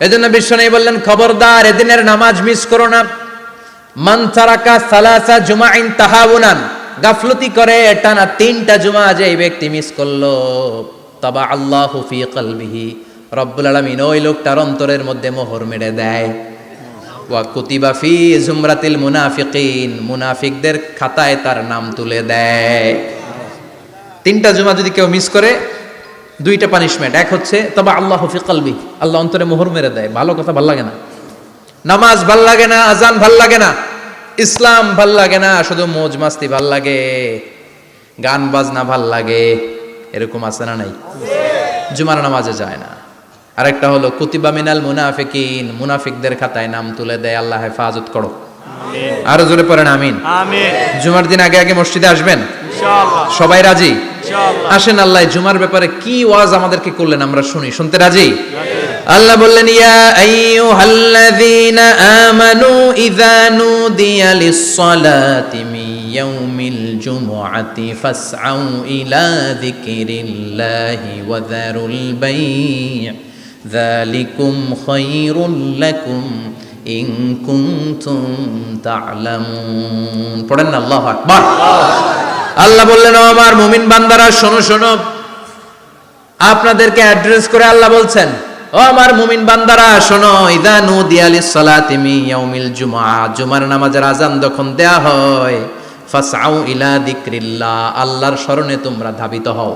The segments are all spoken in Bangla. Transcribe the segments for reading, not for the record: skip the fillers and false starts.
এজন্য বিশ্বনবী বললেন, খবরদার এদিনের নামাজ মিস করো না। মান তারাকা সালাসা জুমাইন তাহাউনান, গাফলতি করে টানা 3টা জুমা যে ব্যক্তি মিস করলো, তাবা আল্লাহু ফি কলবিহি, রব্বুল আলামিন ওই লোকটার অন্তরের মধ্যে মোহর মেরে দেয়। ওয়া কুতিবা ফি জুমরাতিল মুনাফিকিন, মুনাফিকদের খাতায় তার নাম তুলে দেয়। 3টা জুমা যদি কেউ মিস করে, 2টা পানিশমেন্ট। এক হচ্ছে তবা আল্লাহু ফি কলবি, আল্লাহ অন্তরে মোহর মেরে দেয়। ভালো কথা ভাল লাগে না, নামাজ ভাল লাগে না, আজান ভাল লাগে না, ইসলাম ভাল লাগে না, শুধু মৌজ মাস্তি ভাল লাগে, গান বাজনা ভাল লাগে, এরকম আছে না নাই? জুমার নামাজে যায় না। আরেকটা হলো কুতিবা মিনাল মুনাফিকিন, মুনাফিকদের খাতায় নাম তুলে দেয়। আল্লাহ হেফাজত করো, আরো জোরে পড়েন আমিন। জুমার দিন আগে আগে মসজিদে আসবেন ইনশাআল্লাহ। সবাই রাজি? ইনশাআল্লাহ। আসেন, আল্লাহ জুমার ব্যাপারে কি ওয়াজ আমাদেরকে করলেন আমরা শুনি। শুনতে রাজি? আল্লাহ বললেন, ইয়া আইয়ুহাল্লাযীনা আমানু ইযা নুদিয়া লিস-সালাতি মিন ইয়াউমিল জুমআতি ফাসআউ ইলা যিকরিল্লাহি ওয়া যারুল বাই', যালিকুম খায়রুল লাকুম ইন কুনতুম তা'লামুন। পড়েন না আল্লাহু আকবার। আল্লাহ বললেন, ও আমার মুমিন বান্দারা শোনো শোনো। আপনাদেরকে অ্যাড্রেস করে আল্লাহ বলছেন, ও আমার মুমিন বান্দারা শোনো, ইযা নুদিয়া লিস-সালাতি মিন ইয়াউমিল জুমআ, জুমার নামাজের আযান যখন দেয়া হয়, ফাসআউ ইলা যিকরিল্লাহ, আল্লাহর স্মরণে তোমরা ধাবিত হও।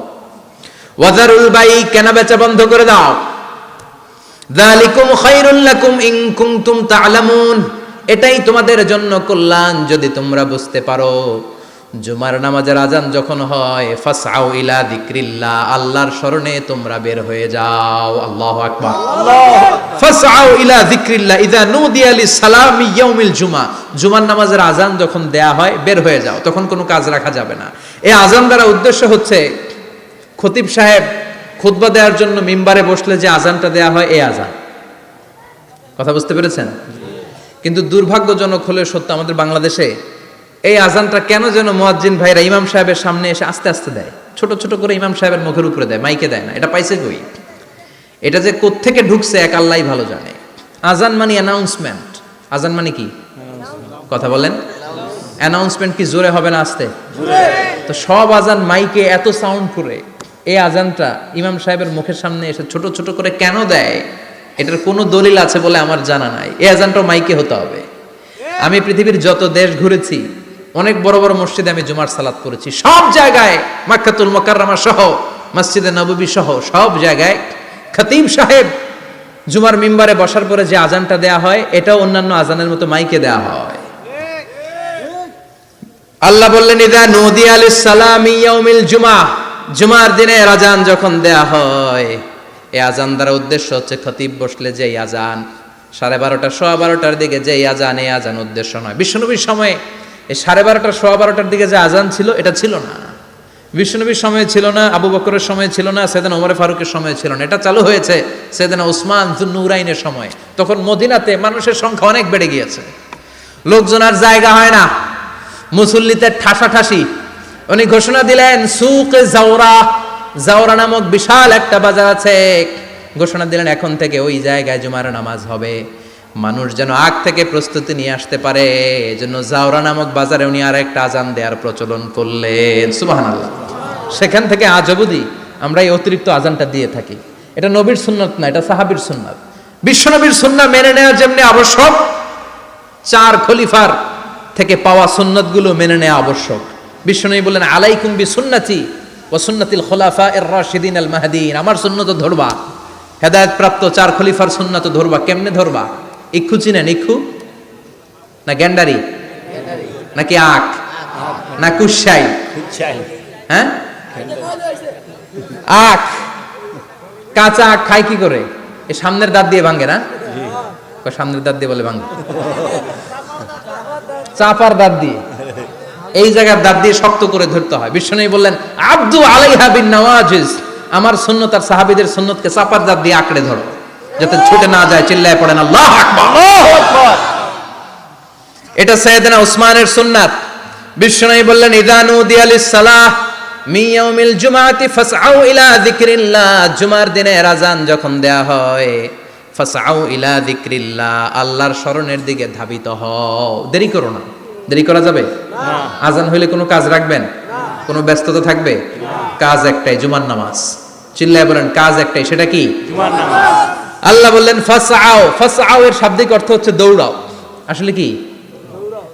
ওয়া যারুল বাই', কেনা বেচা বন্ধ করে দাও। যালিকুম খায়রুল লাকুম ইন কুনতুম তা'লামুন, এটাই তোমাদের জন্য কল্যাণ যদি তোমরা বুঝতে পারো। জুমার নামাজের আযান যখন হয়, ফাসআউ ইলা যিকরিল্লাহ, আল্লাহর স্মরণে তোমরা বের হয়ে যাও। আল্লাহু আকবার। ফাসআউ ইলা যিকরিল্লাহ ইযা নুদিয়া লিস-সালামি ইয়াউমিল জুমআ, জুমার নামাজের আযান যখন দেয়া হয় বের হয়ে যাও, তখন কোনো কাজ রাখা যাবে না। এই আযান দ্বারা উদ্দেশ্য হচ্ছে খতিব সাহেব খুতবা দেওয়ার জন্য মিম্বারে বসলে যে আযানটা দেয়া হয়, এই আযান। কথা বুঝতে পেরেছেন? কিন্তু দুর্ভাগ্যজনক হলে সত্য, আমাদের বাংলাদেশে এই আযানটা কেন যেন মুয়াজ্জিন ভাইরা ইমাম সাহেবের সামনে এসে আস্তে আস্তে দেয়, ছোট ছোট করে ইমাম সাহেবের মুখের উপরে দেয়, মাইকে দেয় না। এটা পাইছে কই? এটা যে কোত্থেকে ঢুকছে এক আল্লাহই ভালো জানে। আযান মানে অ্যানাউন্সমেন্ট। আযান মানে কি? কথা বলেন। অ্যানাউন্সমেন্ট কি জোরে হবে না আস্তে? তো সব আযান মাইকে এত সাউন্ড করে, এই আযানটা ইমাম সাহেবের মুখের সামনে এসে ছোট ছোট করে কেন দেয়? এটার কোনো দলিল আছে বলে আমার জানা নাই। এই আযানটাও মাইকে হতে হবে। আমি পৃথিবীর যত দেশ ঘুরেছি, অনেক বড় বড় মসজিদে আমি জুমার সালাত করেছি, সব জায়গায় মক্কাতুল মুকাররমা সহ মসজিদে নববী সহ সব জায়গায় খতিব সাহেব জুমার মিম্বারে বসার পরে যে আযানটা দেয়া হয়, এটাও অন্যান্য আযানের মতো মাইকে দেয়া হয়। আল্লাহ বললেন, ইযা নুদিয়া লিস-সালামি ইয়াউমিল জুমআ, জুমার দিনের আযান যখন দেয়া হয়, এই আযান দ্বারা উদ্দেশ্য হচ্ছে খতিব বসলে যে আযান 12:30 12:15 দিকে যে আযান, এই আযান উদ্দেশ্য নয়। বিশ্বনবীর সময়ে এই 12:30 12:15 দিকে যে আযান ছিল, এটা ছিল না। বিশ্বনবীর সময়ে ছিল না, আবু বকরের সময়ে ছিল না, সাইয়েদনা ওমর ফারুকের সময়ে ছিল না। এটা চালু হয়েছে সাইয়েদনা উসমান যুন্নুরাইনের সময়। তখন মদিনাতে মানুষের সংখ্যা অনেক বেড়ে গিয়েছে, লোকজন আর জায়গা হয় না, মুসল্লিতে ঠাসাঠাসি। উনি ঘোষণা দিলেন, সুক জাওরা, জাওরা নামক বিশাল একটা বাজার আছে, ঘোষণা দিলেন এখন থেকে ওই জায়গায় জুমার নামাজ হবে। মানুষ যেন আগ থেকে প্রস্তুতি নিয়ে আসতে পারে, এজন্য জাওরা নামক বাজারে উনি আর একটা আযান দেওয়ার প্রচলন করলেন। সুবহানাল্লাহ। সেখান থেকে আজ অবধি আমরা এই অতিরিক্ত আযানটা দিয়ে থাকি। এটা নবীর সুন্নাত না, এটা সাহাবীর সুন্নাত। বিশ্বনবীর সুন্নাহ মেনে নেওয়া যেমনি আবশ্যক, 4 খলিফার থেকে পাওয়া সুন্নাতগুলো মেনে নেওয়া আবশ্যক। বিশ্বনবী বললেন, আলাইকুম বিসুন্নতি ওয়া সুন্নাতিল খুলাফায়ে রাশিদিন আল মাহদিন, আমার সুন্নাত ধরবা, হেদায়েত প্রাপ্ত 4 খলিফার সুন্নাত ধরবা। কেমনে ধরবা? ইক্ষু চিনেন? ইক্ষু না গ্যান্ডারি নাকি আখ না কুশাই? হ্যাঁ, আখ। কাঁচা আখ খায় কি করে? এই সামনের দাঁত দিয়ে ভাঙে না? সামনের দাঁত দিয়ে বলে ভাঙে, চাপার দাঁত দিয়ে, এই জায়গার দাঁত দিয়ে শক্ত করে ধরতে হয়। বিশ্বনবী বললেন, আব্দু আলাইহা বিন নওয়াজিজ, আমার সুন্নাত আর সাহাবীদের সুন্নাতকে চাপার দাঁত দিয়ে আঁকড়ে ধরো, যাতে ছুটে না যায়। চিল্লায় পড়েন আল্লাহু আকবার। এটা সাইয়েদনা উসমানের সুন্নাত। বিশ্বনবী বললেন, ইযা নুদিয়া লিস-সালাহ মিন ইয়াউমিল জুমআতি ফাসআউ ইলা যিকরিল্লাহ, জুমার দিনের আযান যখন দেয়া হয়, ফাসআউ ইলা যিকরিল্লাহ, আল্লাহর স্মরণের দিকে ধাবিত হও। দেরি করো না। দেরি করা যাবে না। আজান হইলে কোনো কাজ রাখবেন? কোনো ব্যস্ততা থাকবে? কাজ একটাই, জুমার নামাজ। চিল্লায় বলেন কাজ একটাই, সেটা কি? জুমার নামাজ। আল্লাহ বললেন ফাসআউ। ফাসআউ এর শাব্দিক অর্থ হচ্ছে দৌড়াও। আসলে কি?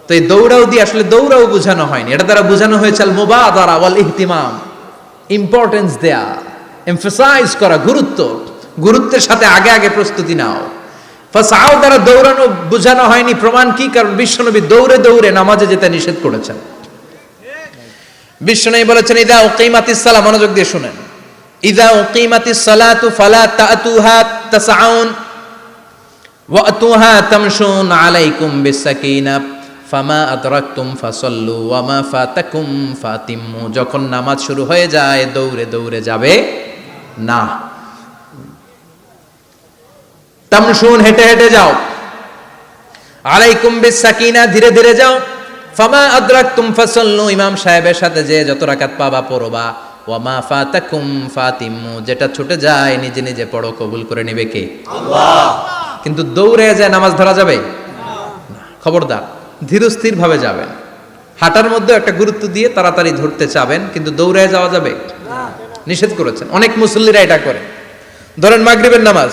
তো এই দৌড়াও দিয়ে আসলে দৌড়াও বোঝানো হয়নি, এটা দ্বারা বোঝানো হয়েছে আল মুবাদারা ওয়াল ইহতিমাম, ইম্পর্টেন্স দেয়া, এমফাসাইজ করা, গুরুত্বের সাথে আগে আগে প্রস্তুতি নাও। ফাসআউ দ্বারা দৌড়ানো বোঝানো হয়নি। প্রমাণ কি? কারণ বিশ্বনবী দৌড়ে দৌড়ে নামাজে যেতে নিষেধ করেছেন। বিশ্বনবী বলেছেন ইদা উকিমাতিস সালাহ, মনোযোগ দিয়ে শুনেন, ইদা উকিমাতিস সালাতু ফালা তাতুহা তাসআউন ওয়া আতুহা তামশুন আলাইকুম বিসাকিনাহ ফামা আদরাকতুম ফাসাল্লু ওয়া মা ফাতাকুম ফাতিম্মু। যখন নামাজ শুরু হয়ে যায় দৌড়ে দৌড়ে যাবে না। তামশুন, হেঁটে হেঁটে যাও। আলাইকুম বিসাকিনা, ধীরে ধীরে যাও। ফামা আদরাকতুম ফাসাল্লু, ইমাম সাহেবের সাথে যে যত রাকাত পাবা পড়বা। ওয়া মা ফাতাকুম ফাতিম্মু, যেটা ছুটে যায় নিজে নিজে পড়ো, কবুল করে নেবে কে? আল্লাহ। কিন্তু দৌড়ে যায় নামাজ ধরা যাবে না। খবরদার, ধীরস্থির ভাবে যাবেন। হাঁটার মধ্যে একটা গুরুত্ব দিয়ে তাড়াতাড়ি ধরতে চাবেন, কিন্তু দৌড়ে যাওয়া যাবে না, নিষেধ করেছেন। অনেক মুসল্লিরা এটা করে। ধরেন মাগরিবের নামাজ,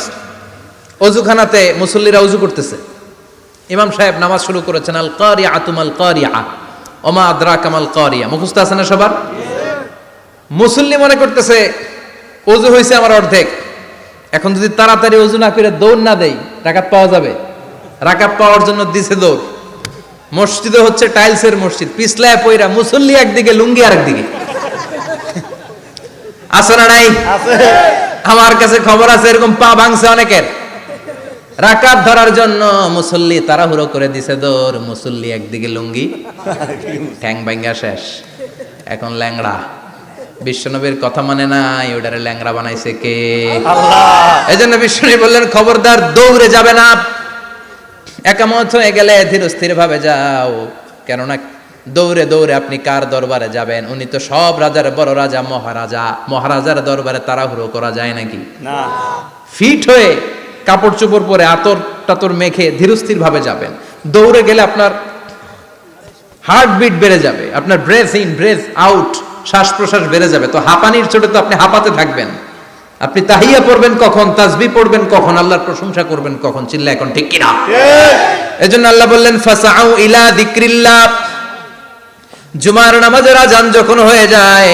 অজুখানাতে মুসল্লিরা ওযু করতেছে, ইমাম সাহেব নামাজ শুরু করেছেন আল কারিআতু মাল কারিআ ওমা আদরাকা মাল কারিআ। মুখস্থ আছে না সবার? মুসল্লি মনে করতেছে ওযু হয়েছে আমার অর্ধেক, এখন যদি তাড়াতাড়ি ওযু না করে দৌড় না দেই রাকাত পাওয়া যাবে? রাকাত পাওয়ার জন্য দিছে দৌড়। মসজিদে হচ্ছে টাইলসের মসজিদ, পিছলায় পয়রা মুসল্লি একদিকে, লুঙ্গি আরেকদিকে। আছে না নাই? আমার কাছে খবর আছে এরকম পা ভাঙছে অনেকের। রাকাত ধরার জন্য মুসল্লি তাড়াহুড়ো করে দিছে দৌড়, মুসল্লি একদিকে লুঙ্গি, ঠ্যাং ভাঙা শেষ, এখন ল্যাংড়া। বিশ্বনবীর কথা মানে নাই, ওটারে ল্যাংড়া বানাইছে কে? আল্লাহ। এজন্য বিশ্বনবী বললেন খবরদার দৌড়ে যাবে না। একামত হয়ে গেলে ধীরস্থির ভাবে যাও, কেননা দৌড়ে দৌড়ে আপনি কার দরবারে যাবেন? উনি তো সব রাজার বড় রাজা, মহারাজা। মহারাজার দরবারে তাড়াহুড়ো করা যায় নাকি? না। ফিট হয়ে কাপড় চোপড় পরে আতর টাতর মেখে ধীরস্থির ভাবে যাবেন। দৌড়ে গেলে আপনার হার্টবিট বেড়ে যাবে, আপনার ব্রেথ ইন ব্রেথ আউট, শ্বাস প্রশ্বাস বেড়ে যাবে। তো হাঁপানির চোটে তো আপনি হাঁপাতে থাকবেন। আপনি তাহিয়া পড়বেন কখন, তাসবিহ পড়বেন কখন, আল্লাহর প্রশংসা করবেন কখন? চিল্লা এখন ঠিক কিনা? এজন্য আল্লাহ বললেন ফাসআউ ইলা যিকরিল্লাহ। জুমার নামাজের আজান যখন হয়ে যায়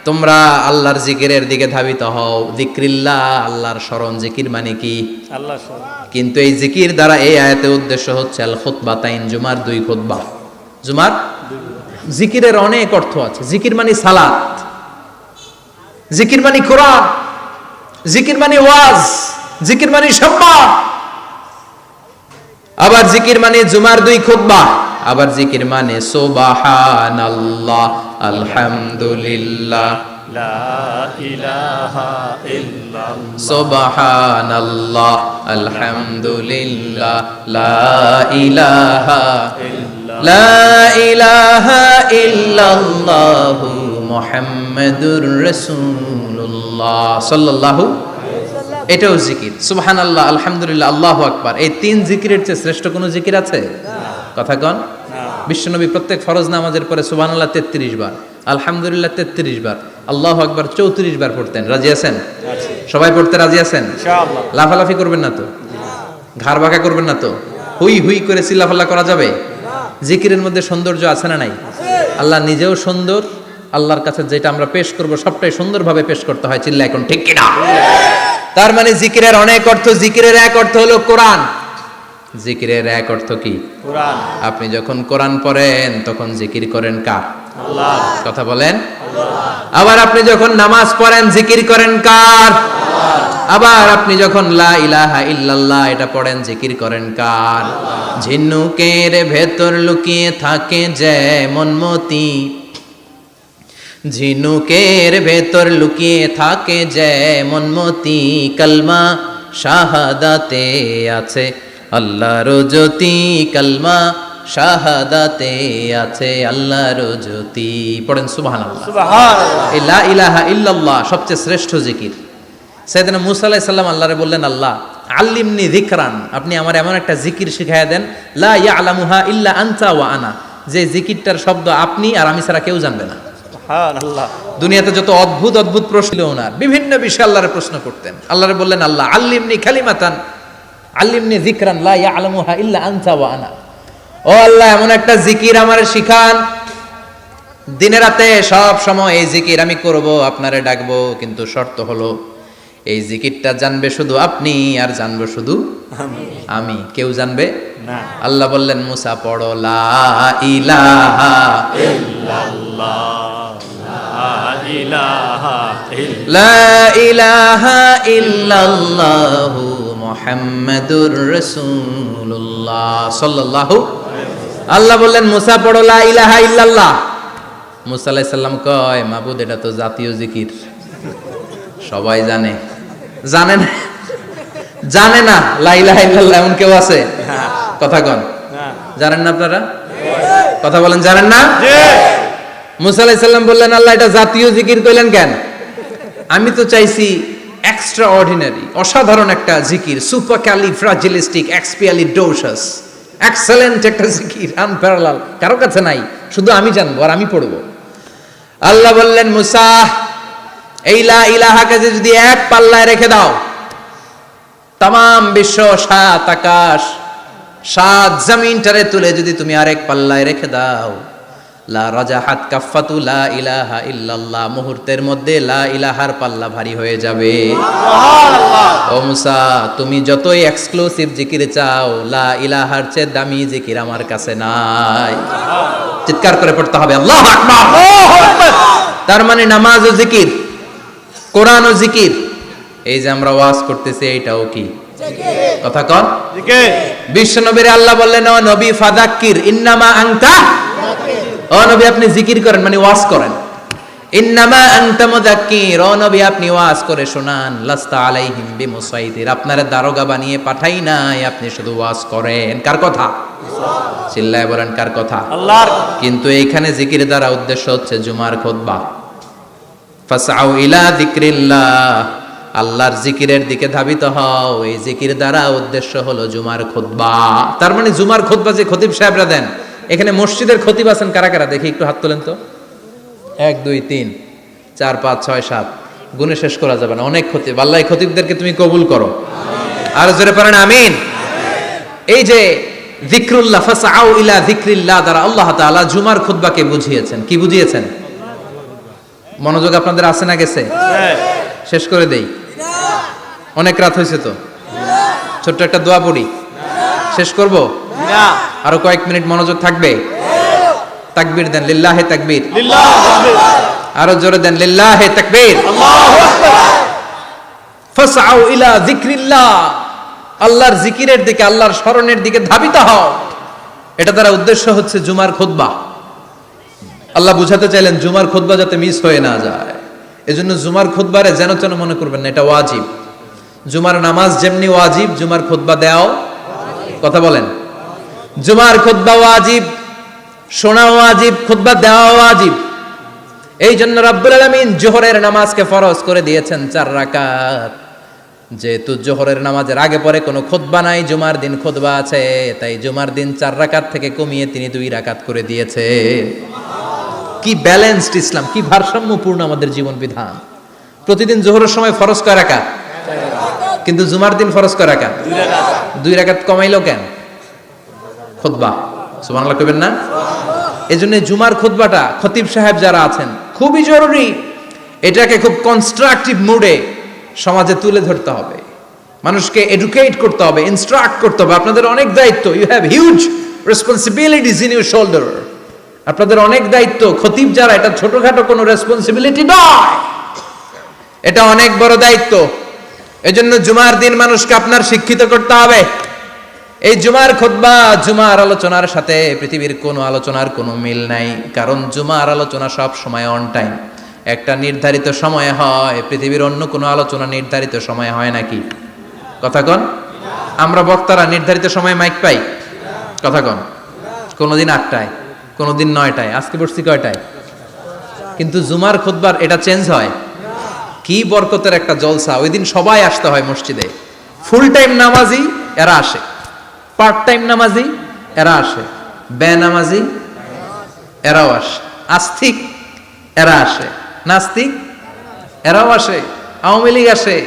তোমরা আল্লাহর জিকিরের দিকে ধাবিত হও। যিকরিল্লাহ, আল্লাহর স্মরণ। জিকির মানে কি? আল্লাহর স্মরণ। কিন্তু এই জিকির দ্বারা এই আয়াতের উদ্দেশ্য হচ্ছে আল খুতবাতাইন, জুমার দুই খুতবা। জুমার জিকিরের অনেক অর্থ আছে। জিকির মানে সালাত, জিকির মানে কোরআন, জিকির মানে ওয়াজ, জিকির মানে সম্মান। আবার জিকির মানে জুমার দুই খুতবা। আবার জিকির মানে সুবহানাল্লাহ, আলহামদুলিল্লাহ, লা ইলাহা ইল্লাল্লাহ, সুবহানাল্লাহ, আলহামদুলিল্লাহ, লা ইলাহা ইল্লাল্লাহ, লা ইলাহা ইল্লাল্লাহু মুহাম্মাদুর রাসূলুল্লাহ সাল্লাল্লাহু। এটাও জিকির। সুবহানাল্লাহ, আলহামদুলিল্লাহ, আল্লাহু আকবার। এই তিন জিকিরের চেয়ে শ্রেষ্ঠ কোনো জিকির আছে? কথা কন। বিশ্বনবী প্রত্যেক ফরজ নামাজের পরে সুবহানাল্লাহ 33 বার, আলহামদুলিল্লাহ 33 বার, আল্লাহু আকবার 34 বার পড়তেন। রাজি আছেন? সবাই পড়তে রাজি আছেন? ইনশাআল্লাহ। লাফালাফি করবেন না তো? ঘাড় বাঁকা করবেন না তো? হুই হুই করে চিল্লাফাল্লা করা যাবে? জিকিরের মধ্যে সৌন্দর্য আছে না নাই? আল্লাহ নিজেও সুন্দর। আল্লাহর কাছে যেটা আমরা পেশ করব সবটাই সুন্দরভাবে পেশ করতে হয়। চিল্লা এখন ঠিক কিনা? তার মানে জিকিরের অনেক অর্থ। জিকিরের এক অর্থ হলো কোরআন। জিকিরের এক অর্থ কি? কোরআন। আপনি যখন কোরআন পড়েন তখন জিকির করেন কার? আল্লাহ। কথা বলেন। আল্লাহ। আবার আপনি যখন নামাজ পড়েন জিকির করেন কার? আল্লাহ। আবার আপনি যখন লা ইলাহা ইল্লাল্লাহ এটা পড়েন জিকির করেন কার? আল্লাহ। ঝিনুকের ভেতর লুকিয়ে থাকে যেমন মতি, ঝিনুকের ভেতর লুকিয়ে থাকে যেমন মতি, কালমা শাহাদাতে আছে আল্লাহর জ্যোতি, কালমা শাহাদাতে আছে আল্লাহর জ্যোতি। পড়েন সুবহানাল্লাহ। সুবহানাল্লাহ। লা ইলাহা ইল্লাল্লাহ সবচেয়ে শ্রেষ্ঠ জিকির। সাইয়েদনা মূসা আলাইহিস সালাম আল্লাহরে বললেন, আল্লাহ আল্লিমনি যিকরান, আপনি আমার এমন একটা জিকির শিখাইয়া দেন, লা ইয়ালামুহা ইল্লা আনতা ওয়া আনা, যে জিকিরটার শব্দ আপনি আর আমি ছাড়া কেউ জানবে না। সুবহানাল্লাহ। দুনিয়াতে যত অদ্ভুত অদ্ভুত প্রশ্ন ছিল ওনার, বিভিন্ন বিষয়ে আল্লাহরে প্রশ্ন করতেন। আল্লাহরে বললেন, আল্লাহ আল্লিমনি কালিমাতান আল্লিমনি যিকরান লা ইয়ালামুহা ইল্লা আনতা ওয়া আনা, ও আল্লাহ এমন একটা জিকির আমারে শিখান, দিনে রাতে সব সময় এই জিকির আমি করব, আপনারে ডাকবো, কিন্তু শর্ত হলো এই জিকিরটা জানবে শুধু আপনি আর জানবো শুধু আমি, কেউ জানবে না। আল্লাহ বললেন, মুসা পড়ো লা ইলাহা ইল্লাল্লাহ, লা ইলাহা ইল্লাল্লাহ, লা ইলাহা ইল্লাল্লাহু মুহাম্মাদুর রাসূলুল্লাহ সাল্লাল্লাহু। আল্লাহ বললেন, মুসা পড়ো লা ইলাহা ইল্লাল্লাহ। মুসা আলাইহিস সালাম কয়, মাবুদ এটা তো জাতীয় জিকির, সবাই জানে। জানে না, জানে না লা ইলাহা ইল্লাল্লাহ এমন কেউ আছে? কথা কন, জানেন না আপনারা? কথা বলেন, জানেন না? মুসা আলাইহিস সালাম বললেন, আল্লাহ এটা জাতীয় জিকির কইলেন কেন? আমি তো চাইছি এক্সট্রা অর্ডিনারি, অসাধারণ একটা জিকির, সুপার ক্যালিফ্রাজিলিস্টিক এক্সপিয়ালিডোসাস, এক্সেলেন্ট একটা জিকির, আনপ্যারালাল, কারো কাছে নাই, শুধু আমি জানবো আর আমি পড়বো। আল্লাহ বললেন, মুসা এই লা ইলাহাকে যদি এক পাল্লায় রেখে দাও, তামাম বিশ্ব, সাত আকাশ, সাত জমিনটারে তুলে যদি তুমি আরেক পাল্লায় রেখে দাও, লা রাজাহাত কাফাতু লা ইলাহা ইল্লাল্লাহ, মুহূর্তের মধ্যে লা ইলাহার পাল্লা ভারী হয়ে যাবে। ও মুসা, তুমি যতই এক্সক্লুসিভ জিকির চাও, লা ইলাহার চেয়ে দামি জিকির আমার কাছে নাই। চিৎকার করে পড়তে হবে আল্লাহু আকবার। তার মানে নামাজ ও জিকির, কোরআন ও জিকির, এই যে আমরা ওয়াজ করতেছি এইটাও কি কথা কন? বিশ্ব নবীর আল্লাহ বললেন, ও নবী ফাযাক্কির ইন্নামা আনতা, ও নবী আপনি জিকির করেন মানে ওয়াজ করেন। ইন্নামা আনতা মুযাক্কির, ও নবী আপনি ওয়াজ করে শোনান। লাস্তা আলাইহিম বিমুসাইতির, আপনারে দারোগা বানিয়ে পাঠাই নাই, আপনি শুধু ওয়াজ করেন। কার কথা? চিল্লায় বলেন কার কথা? আল্লাহর। কিন্তু এইখানে জিকির দ্বারা উদ্দেশ্য হচ্ছে জুমার খুতবা। ফাসআউ ইলা যিকরিল্লাহ, আল্লাহর জিকিরের দিকে ধাবিত হও, এই জিকির দ্বারা উদ্দেশ্য হলো জুমার খুতবা। তার মানে জুমার খুতবা যে খতিব সাহেবরা দেন, এখানে মসজিদের খতিব আছেন কারা কারা দেখি একটু হাত তোলেন তো। 1 2 3 4 5 6 7, গুণে শেষ করা যাবে না, অনেক খতিব। আল্লাহ এই খতিবদেরকে তুমি কবুল করো, আর জোরে পড়েন আমিন। এই যে যিকরুল্লাহ, ফাসআউ ইলা যিকরিল্লাহ দ্বারা আল্লাহ তাআলা জুমার খুতবাকে বুঝিয়েছেন। কি বুঝিয়েছেন? মনোযোগ আপনাদের আছে না গেছে? শেষ করে দেই, অনেক রাত হয়েছে তো। ছোট্ট একটা দোয়া পড়ি, শেষ করব? আরো কয়েক মিনিট মনোযোগ থাকবে? তাকবীর দেন, লিল্লাহে তাকবীর, আরো জোরে দেন, লিল্লাহে তাকবীর। ফাসআউ ইলা যিকরিল্লাহ, আল্লাহর জিকিরের দিকে, আল্লাহর স্মরণের দিকে ধাবিত হও। এটা দ্বারা উদ্দেশ্য হচ্ছে জুমার খুতবা। আল্লাহ বুঝাতে চাইলেন জুমার খুতবা যাতে মিস হয়ে না যায়, এজন্য জুমার খুতবারে যেন তেন মনে করবেন না, এটা ওয়াজিব। জুমার নামাজ যেমনি ওয়াজিব, জুমার খুতবা দেওয়াও, কথা বলেন, জুমার খুতবা ওয়াজিব, শোনা ওয়াজিব, খুতবা দেওয়া ওয়াজিব। এই জন্য রব্বুল আলামিন জোহরের নামাজকে ফরজ করে দিয়েছেন 4 রাকাত। যেহেতু জোহরের নামাজের আগে পরে কোনো খুতবা নাই, জুমার দিন খুতবা আছে, তাই জুমার দিন 4 রাকাত থেকে কমিয়ে তিনি 2 রাকাত করে দিয়েছে। কি ব্যালেন্সড ইসলাম, কি ভারসাম্যপূর্ণ আমাদের জীবন বিধান। প্রতিদিন জোহরের সময় ফরজ কয় রাকাত, কিন্তু জুমার দিন ফরজ কয় রাকাত? 2 রাকাত কমাইলো কেন? খুতবা, সুবহানাল্লাহ কইবেন না? এজন্য জুমার খুতবাটা খতিব সাহেব যারা আছেন খুবই জরুরি। এটাকে খুব কনস্ট্রাকটিভ মুডে সমাজে তুলে ধরতে হবে, মানুষকে এডুকেট করতে হবে, ইনস্ট্রাক্ট করতে হবে। আপনাদের অনেক দায়িত্ব, you have huge responsibilities in your shoulder. আপনাদের অনেক দায়িত্ব। খতিব যারা, এটা ছোটখাটো কোনো রেসপন্সিবিলিটি নয়, এটা অনেক বড় দায়িত্ব। এজন্য জুমার দিন মানুষকে আপনার শিক্ষিত করতে হবে। এই জুমার খুতবা, জুমার আলোচনার সাথে পৃথিবীর কোনো আলোচনার কোনো মিল নাই, কারণ জুমার আলোচনা সব সময় অন টাইম, একটা নির্ধারিত সময় হয়। পৃথিবীর অন্য কোনো আলোচনা নির্ধারিত সময় হয় নাকি? কথা কন। আমরা বক্তারা নির্ধারিত সময়ে মাইক পাই? কথা কন। কোনোদিন 8টায়, কোনোদিন 9টায়, আজকে বসছি কয়টায়? কিন্তু জুমার খুতবার এটা চেঞ্জ হয়। কি বরকতের একটা জলসা, ওই দিন সবাই আসতে হয় মসজিদে, ফুল টাইম নামাজি এরা আসে, পার্ট টাইম নামাজি এরা আসে, বেনামাজি এরাও আসে, আস্তিক এরা আসে, নাস্তিক এরাও আসে, আওয়ামী লীগ আসে,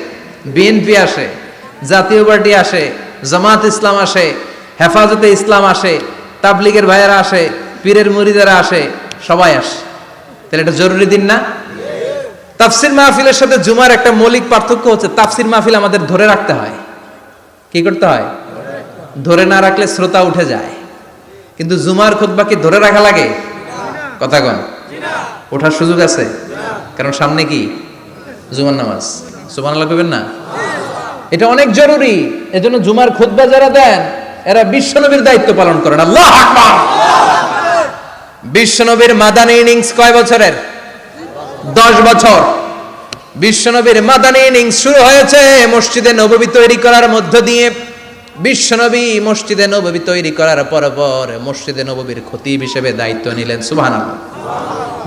বিএনপি আসে, জাতীয় পার্টি আসে, জামাত ইসলাম আসে, হেফাজতে ইসলাম আসে, তাবলিগের ভাইয়েরা আসে, পীরের মুরিদেরা আসে, সবাই আসে। তাহলে এটা জরুরি দিন না? তাফসির মাহফিলের সাথে জুমার একটা মৌলিক পার্থক্য হচ্ছে, তাফসির মাহফিল আমাদের ধরে রাখতে হয়। কি করতে হয়? ধরে না রাখলে শ্রোতা উঠে যায়। কিন্তু জুমার খুতবা কি ধরে রাখা লাগে? কথা কন, ওঠার সুযোগ আছে? কারণ সামনে কি জুমার নামাজ। সুবহানাল্লাহ কইবেন না? এটা অনেক জরুরি। এজন্য জুমার খুতবা যারা দেন এরা বিশ্বনবীর দায়িত্ব পালন করেন। আল্লাহু আকবার। বিশ্বনবীর মাদানী ইনিংস কয় বছরের? 10 বছর। বিশ্বনবীর মাদানী ইনিংস শুরু হয়েছে মসজিদে নববী তৈরি করার মধ্য দিয়ে। বিশ্বনবী মসজিদে নববী তৈরি করার পর মসজিদে নববীর খতিব হিসেবে দায়িত্ব নিলেন। সুবহানাল্লাহ।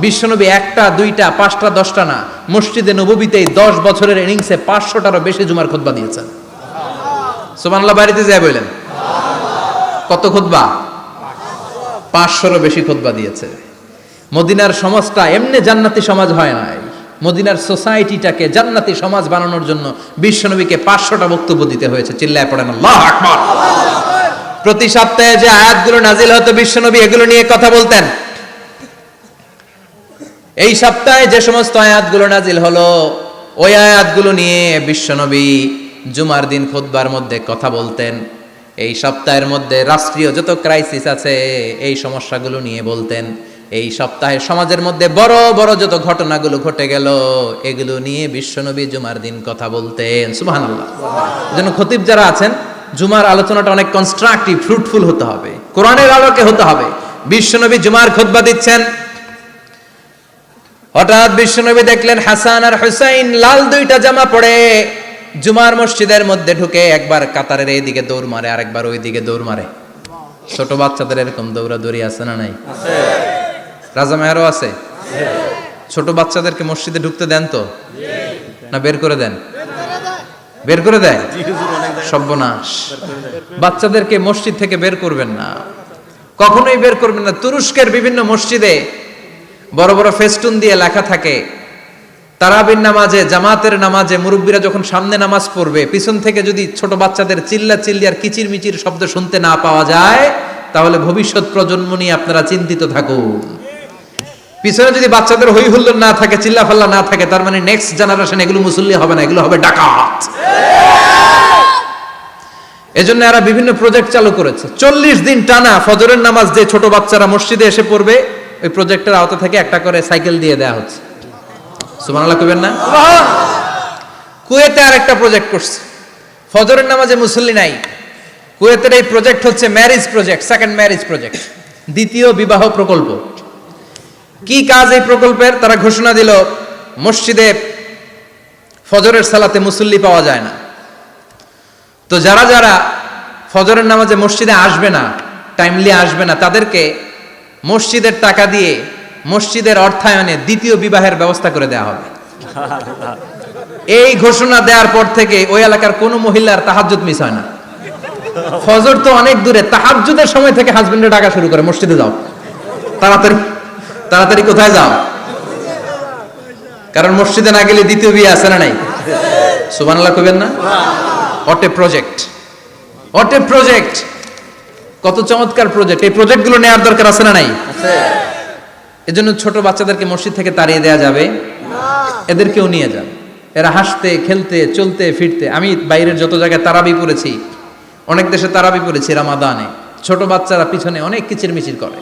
বিশ্বনবী একটা, দুইটা, পাঁচটা, 10টা না, মসজিদে নববীতেই 10 বছরের ইনিংসে 500টারও বেশি জুমার খুতবা দিয়েছেন। সুবহানাল্লাহ। বাড়িতে যায় বললেন কত খুতবা? 500রও বেশি খুতবা দিয়েছে। মদিনার সমাজটা এমনি জান্নাতি সমাজ হয় নাই। মদিনার সোসাইটিটাকে জান্নাতি সমাজ বানানোর জন্য বিশ্বনবীকে 500টা বক্তব্য দিতে হয়েছে। চিল্লায় পড়েন আল্লাহু আকবার। প্রতি সপ্তাহে যে আয়াতগুলো নাজিল হতো বিশ্বনবী এগুলো নিয়ে কথা বলতেন। এই সপ্তাহে যে সমস্ত আয়াতগুলো নাজিল হলো ওই আয়াতগুলো নিয়ে বিশ্বনবী জুমার দিন খুতবার মধ্যে কথা বলতেন। এই সপ্তাহের মধ্যে রাষ্ট্রীয় যত ক্রাইসিস আছে এই সমস্যাগুলো নিয়ে বলতেন। এই সপ্তাহে সমাজের মধ্যে বড় বড় যত ঘটনাগুলো ঘটে গেল এগুলো নিয়ে বিশ্বনবী জুমার দিন কথা বলতেন। সুবহানাল্লাহ। এজন্য খতিব যারা আছেন জুমার আলোচনাটা অনেক কনস্ট্রাকটিভ, ফ্রুটফুল হতে হবে, কোরআনের আলোকে হতে হবে। বিশ্বনবী জুমার খুতবা দিচ্ছেন, হঠাৎ বিশ্বনবী দেখলেন হাসান আর হুসাইন লাল 2টা জামা পরে জুমার মসজিদের মধ্যে ঢুকে একবার কাতারের এইদিকে দৌড় মারে, আরেকবার ওইদিকে দৌড় মারে। ছোট বাচ্চাদের এরকম দৌড়াদৌড়ি আছে না নাই? রাজা মেয়ারও আছে। ছোট বাচ্চাদেরকে মসজিদে ঢুকতে দেন তো না বের করে দেন? বের করে দেয়। সর্বনাশ। বাচ্চাদেরকে মসজিদ থেকে বের করবেন না, কখনোই বের করবেন না। তুরস্কের বিভিন্ন মসজিদে বড় বড় ফেস্টুন দিয়ে লেখা থাকে তারাবির নামাজে, জামাতের নামাজে মুরব্বীরা যখন সামনে নামাজ পড়বে পিছন থেকে যদি ছোট বাচ্চাদের চিল্লা চিল্লি আর কিচির মিচির শব্দ শুনতে না পাওয়া যায় তাহলে ভবিষ্যৎ প্রজন্ম নিয়ে আপনারা চিন্তিত থাকুন। পিছনে যদি বাচ্চাদের হই হুল্লোড় না থাকে, চিল্লা ফাল্লা না থাকে, তার মানে নেক্সট জেনারেশন এগুলো মুসল্লি হবে না, এগুলো হবে ডাকাত। এজন্য এরা বিভিন্ন প্রজেক্ট চালু করেছে। 40 দিন টানা ফজরের নামাজ যে ছোট বাচ্চারা মসজিদে এসে পড়বে ওই প্রজেক্টের আওতা থেকে একটা করে সাইকেল দিয়ে দেওয়া হচ্ছে। সুবহানাল্লাহ কইবেন না? কুয়েতে আরেকটা প্রজেক্ট করছে, ফজরের নামাজে মুসল্লি নাই। কুয়েতের এই প্রজেক্ট হচ্ছে marriage project, second marriage project, দ্বিতীয় বিবাহ প্রকল্প। কি কাজ এই প্রকল্পের? তারা ঘোষণা দিল মসজিদে ফজরের সালাতে মুসল্লি পাওয়া যায় না, তো যারা যারা ফজরের নামাজে মসজিদে আসবে না, টাইমলি আসবে না, তাদেরকে মসজিদের টাকা দিয়ে মসজিদের অর্থায়নে দ্বিতীয় বিবাহের ব্যবস্থা করে দেওয়া হবে। এই ঘোষণা দেওয়ার পর থেকে ওই এলাকার কোনো মহিলার তাহাজ্জুদ মিস হয় না। ফজর তো অনেক দূরে, তাহাজ্জুদের সময় থেকে হাজবেন্ডের ডাকা শুরু করে মসজিদে যাও, তাড়াতাড়ি তাড়াতাড়ি কোথায় যাও, কারণ মসজিদে না গেলে দ্বিতীয় বিয়ে আছে না নাই? সুবহানাল্লাহ কইবেন না? What a project, what a project, কত চমৎকার প্রজেক্ট। এই প্রজেক্টগুলো নেওয়ার দরকার আছে না নাই? এজন্য ছোট বাচ্চাদেরকে মসজিদ থেকে তাড়িয়ে দেওয়া যাবে না, এদেরকেও নিয়ে যান। এরা হাসতে খেলতে চলতে ফিরতে, আমি বাইরের যত জায়গায় তারাবি পড়েছি, অনেক দেশে তারাবি পড়েছি রামাদানে, ছোট বাচ্চারা পিছনে অনেক কিচির মিচির করে,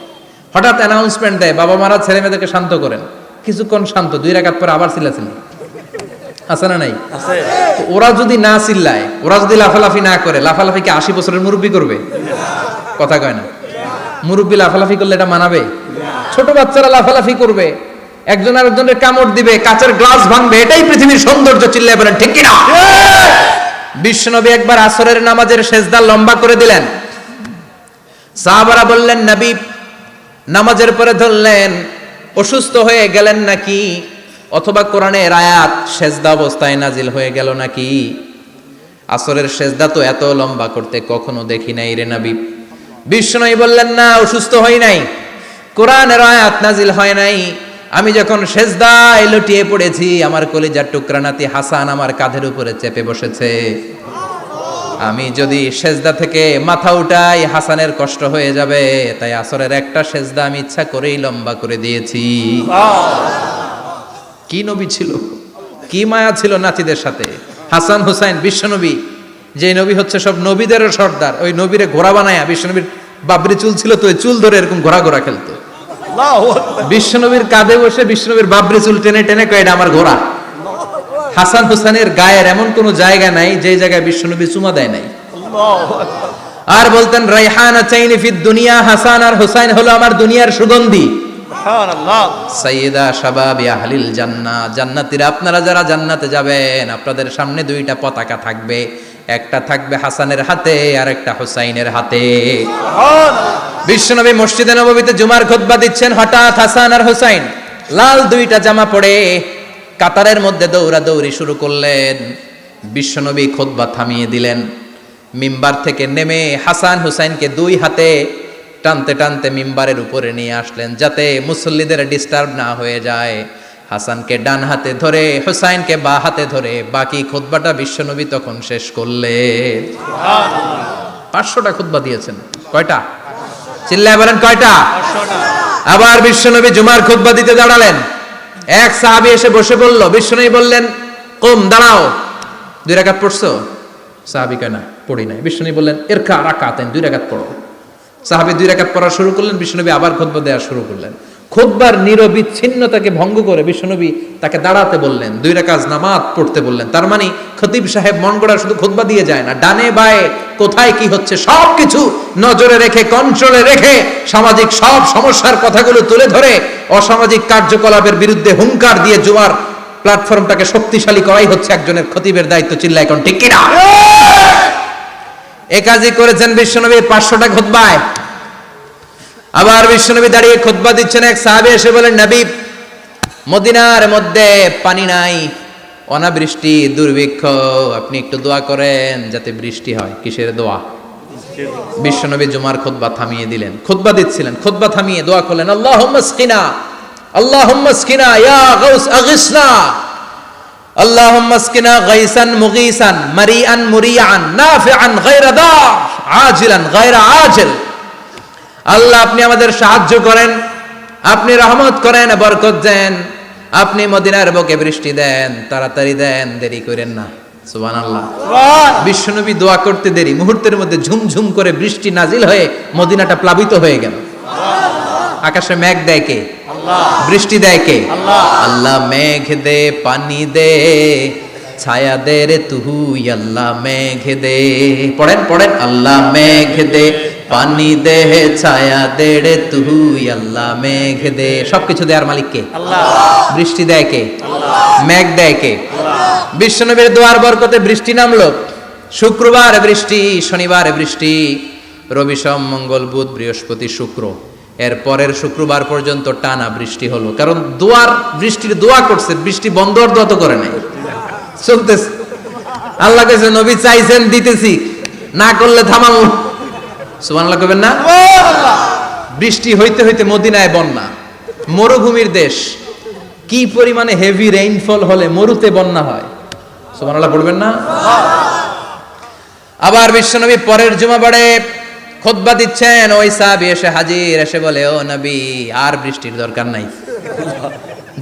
হঠাৎ অ্যানাউন্সমেন্ট দেয় বাবা মারা ছেলে মেয়েদেরকে শান্ত করেন, কিছুক্ষণ শান্ত, 2 রাকাত পরে আবার চিল্লাচিল্লি, আছে না নাই? ওরা যদি না চিল্লায়, ওরা যদি লাফালাফি না করে, লাফালাফি কি 80 বছরের মুরব্বি করবে? কথা কয় না। মুরব্বি লাফালাফি করলে এটা মানাবে? ছোট বাচ্চারা লাফালাফি করবে, একজন আরেকজনের কামড় দিবে, কাচের গ্লাস ভাঙবে, এটাই পৃথিবীর সৌন্দর্য। চিল্লায় বলেন ঠিক কিনা? বিশ্বনবী একবার আসরের নামাজের সেজদা লম্বা করে দিলেন, সাহাবারা বললেন নবী নামাজের পরে ধরলেন অসুস্থ হয়ে গেলেন নাকি, অথবা কোরআনের আয়াত সেজদা অবস্থায় নাজিল হয়ে গেল নাকি? আসরের সেজদা তো এত লম্বা করতে কখনো দেখি নাই রে নবী। বিষ্ণুই বললেন, না, অসুস্থ হই নাই, কোরআনের আয়াত নাজিল হয় নাই। আমি যখন সেজদায় লুটিয়ে পড়েছি, আমার কলিজার টুকরা নাতি হাসান আমার কাঁধের উপরে চেপে বসেছে। আমি যদি সেজদা থেকে মাথা উঠাই হাসানের কষ্ট হয়ে যাবে, তাই আসরের একটা সেজদা আমি ইচ্ছা করেই লম্বা করে দিয়েছি। কি নবী ছিল, কি মায়া ছিল নাতিদের সাথে। হাসান হুসাইন বিশ্বনবী, যে নবী হচ্ছে সব নবীদেরও সর্দার, ওই নবীরে ঘোড়া বানায়া, বিশ্বনবীর বাবরি চুল ছিল তো ওই চুল ধরে এরকম ঘোড়া ঘোড়া খেলতো। বিশ্বনবীর কাঁধে বসে বিশ্বনবীর বাবরি চুল টেনে টেনে কয়, এটা আমার ঘোড়া। হাসান হুসাইনের গায়ের এমন কোন জায়গা নাই যে জায়গায় বিশ্বনবী চুমা দেয় নাই। আর বলতেন, রাইহানা চাইনি ফিদ দুনিয়া, হাসান আর হুসাইন হলো আমার দুনিয়ার সুগন্ধি। সাইয়্যিদা শাবাবি আহলিল জান্নাহ, জান্নাতীরা আপনারা যারা জান্নাতে যাবেন, আপনাদের সামনে দুইটা পতাকা থাকবে, একটা থাকবে হাসানের হাতে আর একটা হুসাইনের হাতে। বিশ্বনবী মসজিদে নববীতে জুমার খুতবা দিচ্ছেন, হঠাৎ হাসান আর হুসাইন লাল দুইটা জামা পরে কাতারের মধ্যে দৌড়াদৌড়ি শুরু করলেন। বিশ্বনবী খুতবা থামিয়ে দিলেন, মিম্বার থেকে নেমে হাসান হুসাইনকে দুই হাতে টানতে টানতে মিম্বারের উপরে নিয়ে আসলেন, যাতে মুসল্লিদের ডিস্টার্ব না হয়ে যায়। হাসানকে ডান হাতে ধরে, হুসাইনকে বা হাতে ধরে বাকি খুতবাটা বিশ্বনবী তখন শেষ করলেন। 500টা খুতবা দিয়েছেন। কয়টা? চিল্লায় বলেন, কয়টা? আবার বিশ্বনবী জুমার খুতবা দিতে দাঁড়ালেন। এক সাহাবী এসে বসে বলল, বিশ্বনবী বললেন, কুম, দাঁড়াও, 2 রাকাত পড়ছো? সাহাবী কয়, না, পড়ি নাই। বিশ্বনবী বললেন, ইরকা রাকাতাইন, 2 রাকাত পড়ো। সাহাবী 2 রাকাত পড়া শুরু করলেন। বিশ্বনবী আবার খুতবা দেওয়া শুরু করলেন। খুতবার নিরবিচ্ছিন্নতাকে ভঙ্গ করে বিশ্বনবী তাকে দাঁড়াতে বললেন, 2 রাকাত নামাজ পড়তে বললেন। তার মানে খতিব সাহেব মন গড়া শুধু খুতবা দিয়ে যায় না, ডানে বায়ে কোথায় কি হচ্ছে সবকিছু নজরে রেখে, কন্ট্রোলে রেখে, সামাজিক সব সমস্যার কথাগুলো তুলে ধরে অসামাজিক কার্যকলাপের বিরুদ্ধে হুঙ্কার দিয়ে জুমার প্ল্যাটফর্মটাকে শক্তিশালী করাই হচ্ছে একজনের খতিবের দায়িত্ব। চিল্লায় এখন ঠিক কিনা? এ কাজই করেছেন বিশ্বনবী 500টা খুতবায়। আবার বিশ্বনবী দাঁড়িয়ে খুতবা দিচ্ছেন। এক সাহাবী এসে বলেন, নবী, মদিনার মধ্যে পানি নাই, অনাবৃষ্টি, দুর্ভিক্ষ, আপনি একটু দোয়া করেন যাতে বৃষ্টি হয়। কিসের দোয়া? বিশ্বনবী জুমার খুতবা থামিয়ে দিলেন, খুতবা দিচ্ছিলেন, খুতবা থামিয়ে দোয়া করলেন, আল্লাহুম্মা আসকিনা, আল্লাহুম্মা আসকিনা ইয়া গাউস আগিসনা, আল্লাহুম্মা আসকিনা গাইসান মুগীসান মারিআন মুরিআন নাফিআন গায়রা দার আজিলান গায়রা আজিল। আল্লাহ, আপনি আমাদের সাহায্য করেন, আপনি রহমত করেন, বরকত দেন, আপনি মদিনার বুকে বৃষ্টি দেন, তাড়াতাড়ি দেন, দেরি করেন না। সুবহানাল্লাহ। বিশ্বনবী দোয়া করতে দেরি, মুহূর্তের মধ্যে ঝুমঝুম করে বৃষ্টি নাজিল হয়ে মদিনাটা প্লাবিত হয়ে গেল। আকাশে মেঘ দেয় কে? বৃষ্টি দেয় কে? আল্লাহ মেঘ দে, পানি দে, ছায়া দে রে তুই, আল্লাহ মেঘ দে। পড়েন পড়েন, আল্লাহ মেঘ দে, পানি দে, ছায়া দে রে তুই, আল্লাহ মেঘ দে। সবকিছু দেয়ার মালিক কে? আল্লাহ। বৃষ্টি দেয় কে? আল্লাহ। মেঘ দেয় কে? আল্লাহ। বিশ্বনবীর দোয়ার বরকতে বৃষ্টি নামলো। শুক্রবার বৃষ্টি, শনিবার বৃষ্টি, রবি সোম মঙ্গল বুধ বৃহস্পতি শুক্র, এর পরের শুক্রবার পর্যন্ত টানা বৃষ্টি হলো। কারণ দোয়ার, বৃষ্টির দোয়া করছে, বৃষ্টি বন্ধ আর দোয়া তো করে নাই, চলতেছে। আল্লাহ কাছে নবী চাইছেন, দিতেছি, না করলে থামাল। সুবহানাল্লাহ কইবেন না? বৃষ্টি হইতে হইতে মদিনায় বন্যা, মরুভূমির দেশ, কি পরিমাণে হেভি রেইনফল হলে মরুতে বন্যা হয়। সুবহানাল্লাহ পড়বেন না? আবার বিশ্বনবী পরের জুমাবারে খুতবা দিচ্ছেন, ওই সাহাবী এসে হাজির, এসে বলে, ও নবী, আর বৃষ্টির দরকার নাই।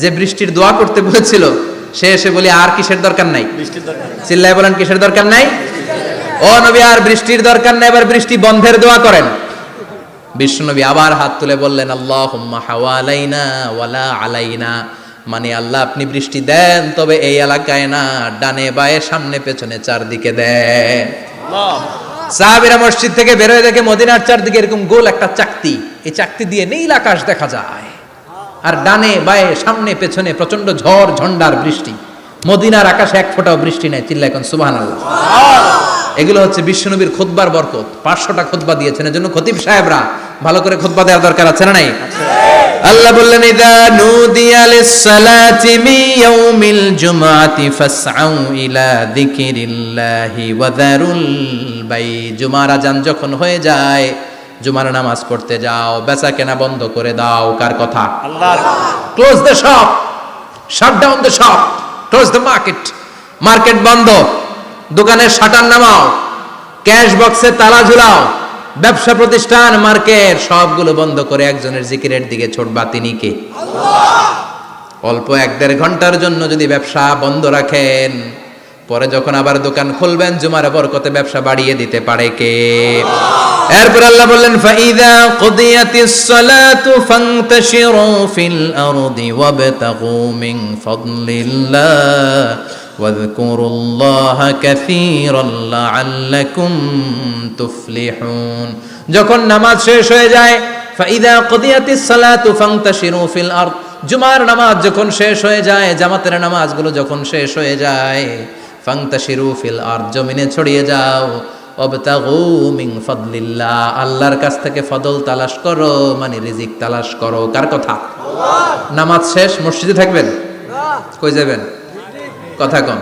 যে বৃষ্টির দোয়া করতে বলেছিল সে এসে বলি, আর কিসের দরকার নাই? চিল্লায় বলেন, কিসের দরকার নাই? ও নবী, আর বৃষ্টির দরকার নাই, এবার বৃষ্টি বন্ধের দোয়া করেন। বিশ্বনবী আবার হাত তুলে বললেন, আল্লাহুম্মা হাওয়ালাইনা ওয়ালা আলাইনা, মানে আল্লাহ, আপনি বৃষ্টি দেন, তবে এই এলাকায় না, ডানে বায়ে সামনে পেছনে চারদিকে দেন। সাহাবীরা মসজিদ থেকে বের হয়ে দেখে মদিনার চারদিকে এরকম গোল একটা চাকতি, এই চাকতি দিয়ে নীল আকাশ দেখা যায়, আর ডানে বায়ে সামনে পেছনে প্রচন্ড ঝড় ঝন্ডার বৃষ্টি। মদিনার আকাশে এক ফোঁটাও বৃষ্টি নাই। চিল্লায় এখন সুবহানাল্লাহ। এগুলো হচ্ছে বিশ্বনবীর খুতবার বরকত। 500টা খুতবা দিয়েছেন, এজন্য খতিব সাহেবরা ভালো করে খুতবা দেওয়ার দরকার আছে না নাই? আল্লাহ বললেন ইদা নুদিয়া লিস-সালাতি মিন ইয়াউমিল জুমআতি ফাসআউ ইলা যিকিরিল্লাহি ওয়া যারুল বাই। জুমার আযান যখন হয়ে যায়, জুমার নামাজ পড়তে যাও, বেচা কেনা বন্ধ করে দাও। কার কথা? আল্লাহর। Close the shop, shut down the shop, close the market. Market বন্ধ, দোকানের শাটার নামাও, ক্যাশ বক্সে তালা ঝুলাও, ব্যবসা প্রতিষ্ঠান, মার্কেট সবগুলো বন্ধ করে একজনের জিকিরের দিকে ছুটবা। তিনি কে? অল্প 1-1.5 ঘন্টার জন্য যদি ব্যবসা বন্ধ রাখেন, পরে যখন আবার দোকান খুলবেন, জুমার বরকতে ব্যবসা বাড়িয়ে দিতে পারে কে? এরপর আল্লাহ বললেন ফাইদা কুদিয়াতিস সালাতু ফান্তাশিরু ফিল আরদি ওয়াবতাগু মিন ফাদলিল্লাহ ওয়াযকুরুল্লাহা কাসীরান লাআল্লাকুম তুফলিহুন। যখন নামাজ শেষ হয়ে যায়, ফাইদা কুদিয়াতিস সালাতু ফান্তাশিরু ফিল আরদ, জুমার নামাজ যখন শেষ হয়ে যায়, জামাতের নামাজগুলো যখন শেষ হয়ে যায়, ফান্তাশিরু ফিল আরদ, জমিনে ছড়িয়ে যাও, ওয়াবতাগু মিন ফাদলিল্লাহ, আল্লাহর কাছ থেকে ফদল তালাশ করো, মানে রিজিক তালাশ করো। কার কথা? আল্লাহ। নামাজ শেষ মসজিদে থাকবেন? কই যাবেন? কথা কন,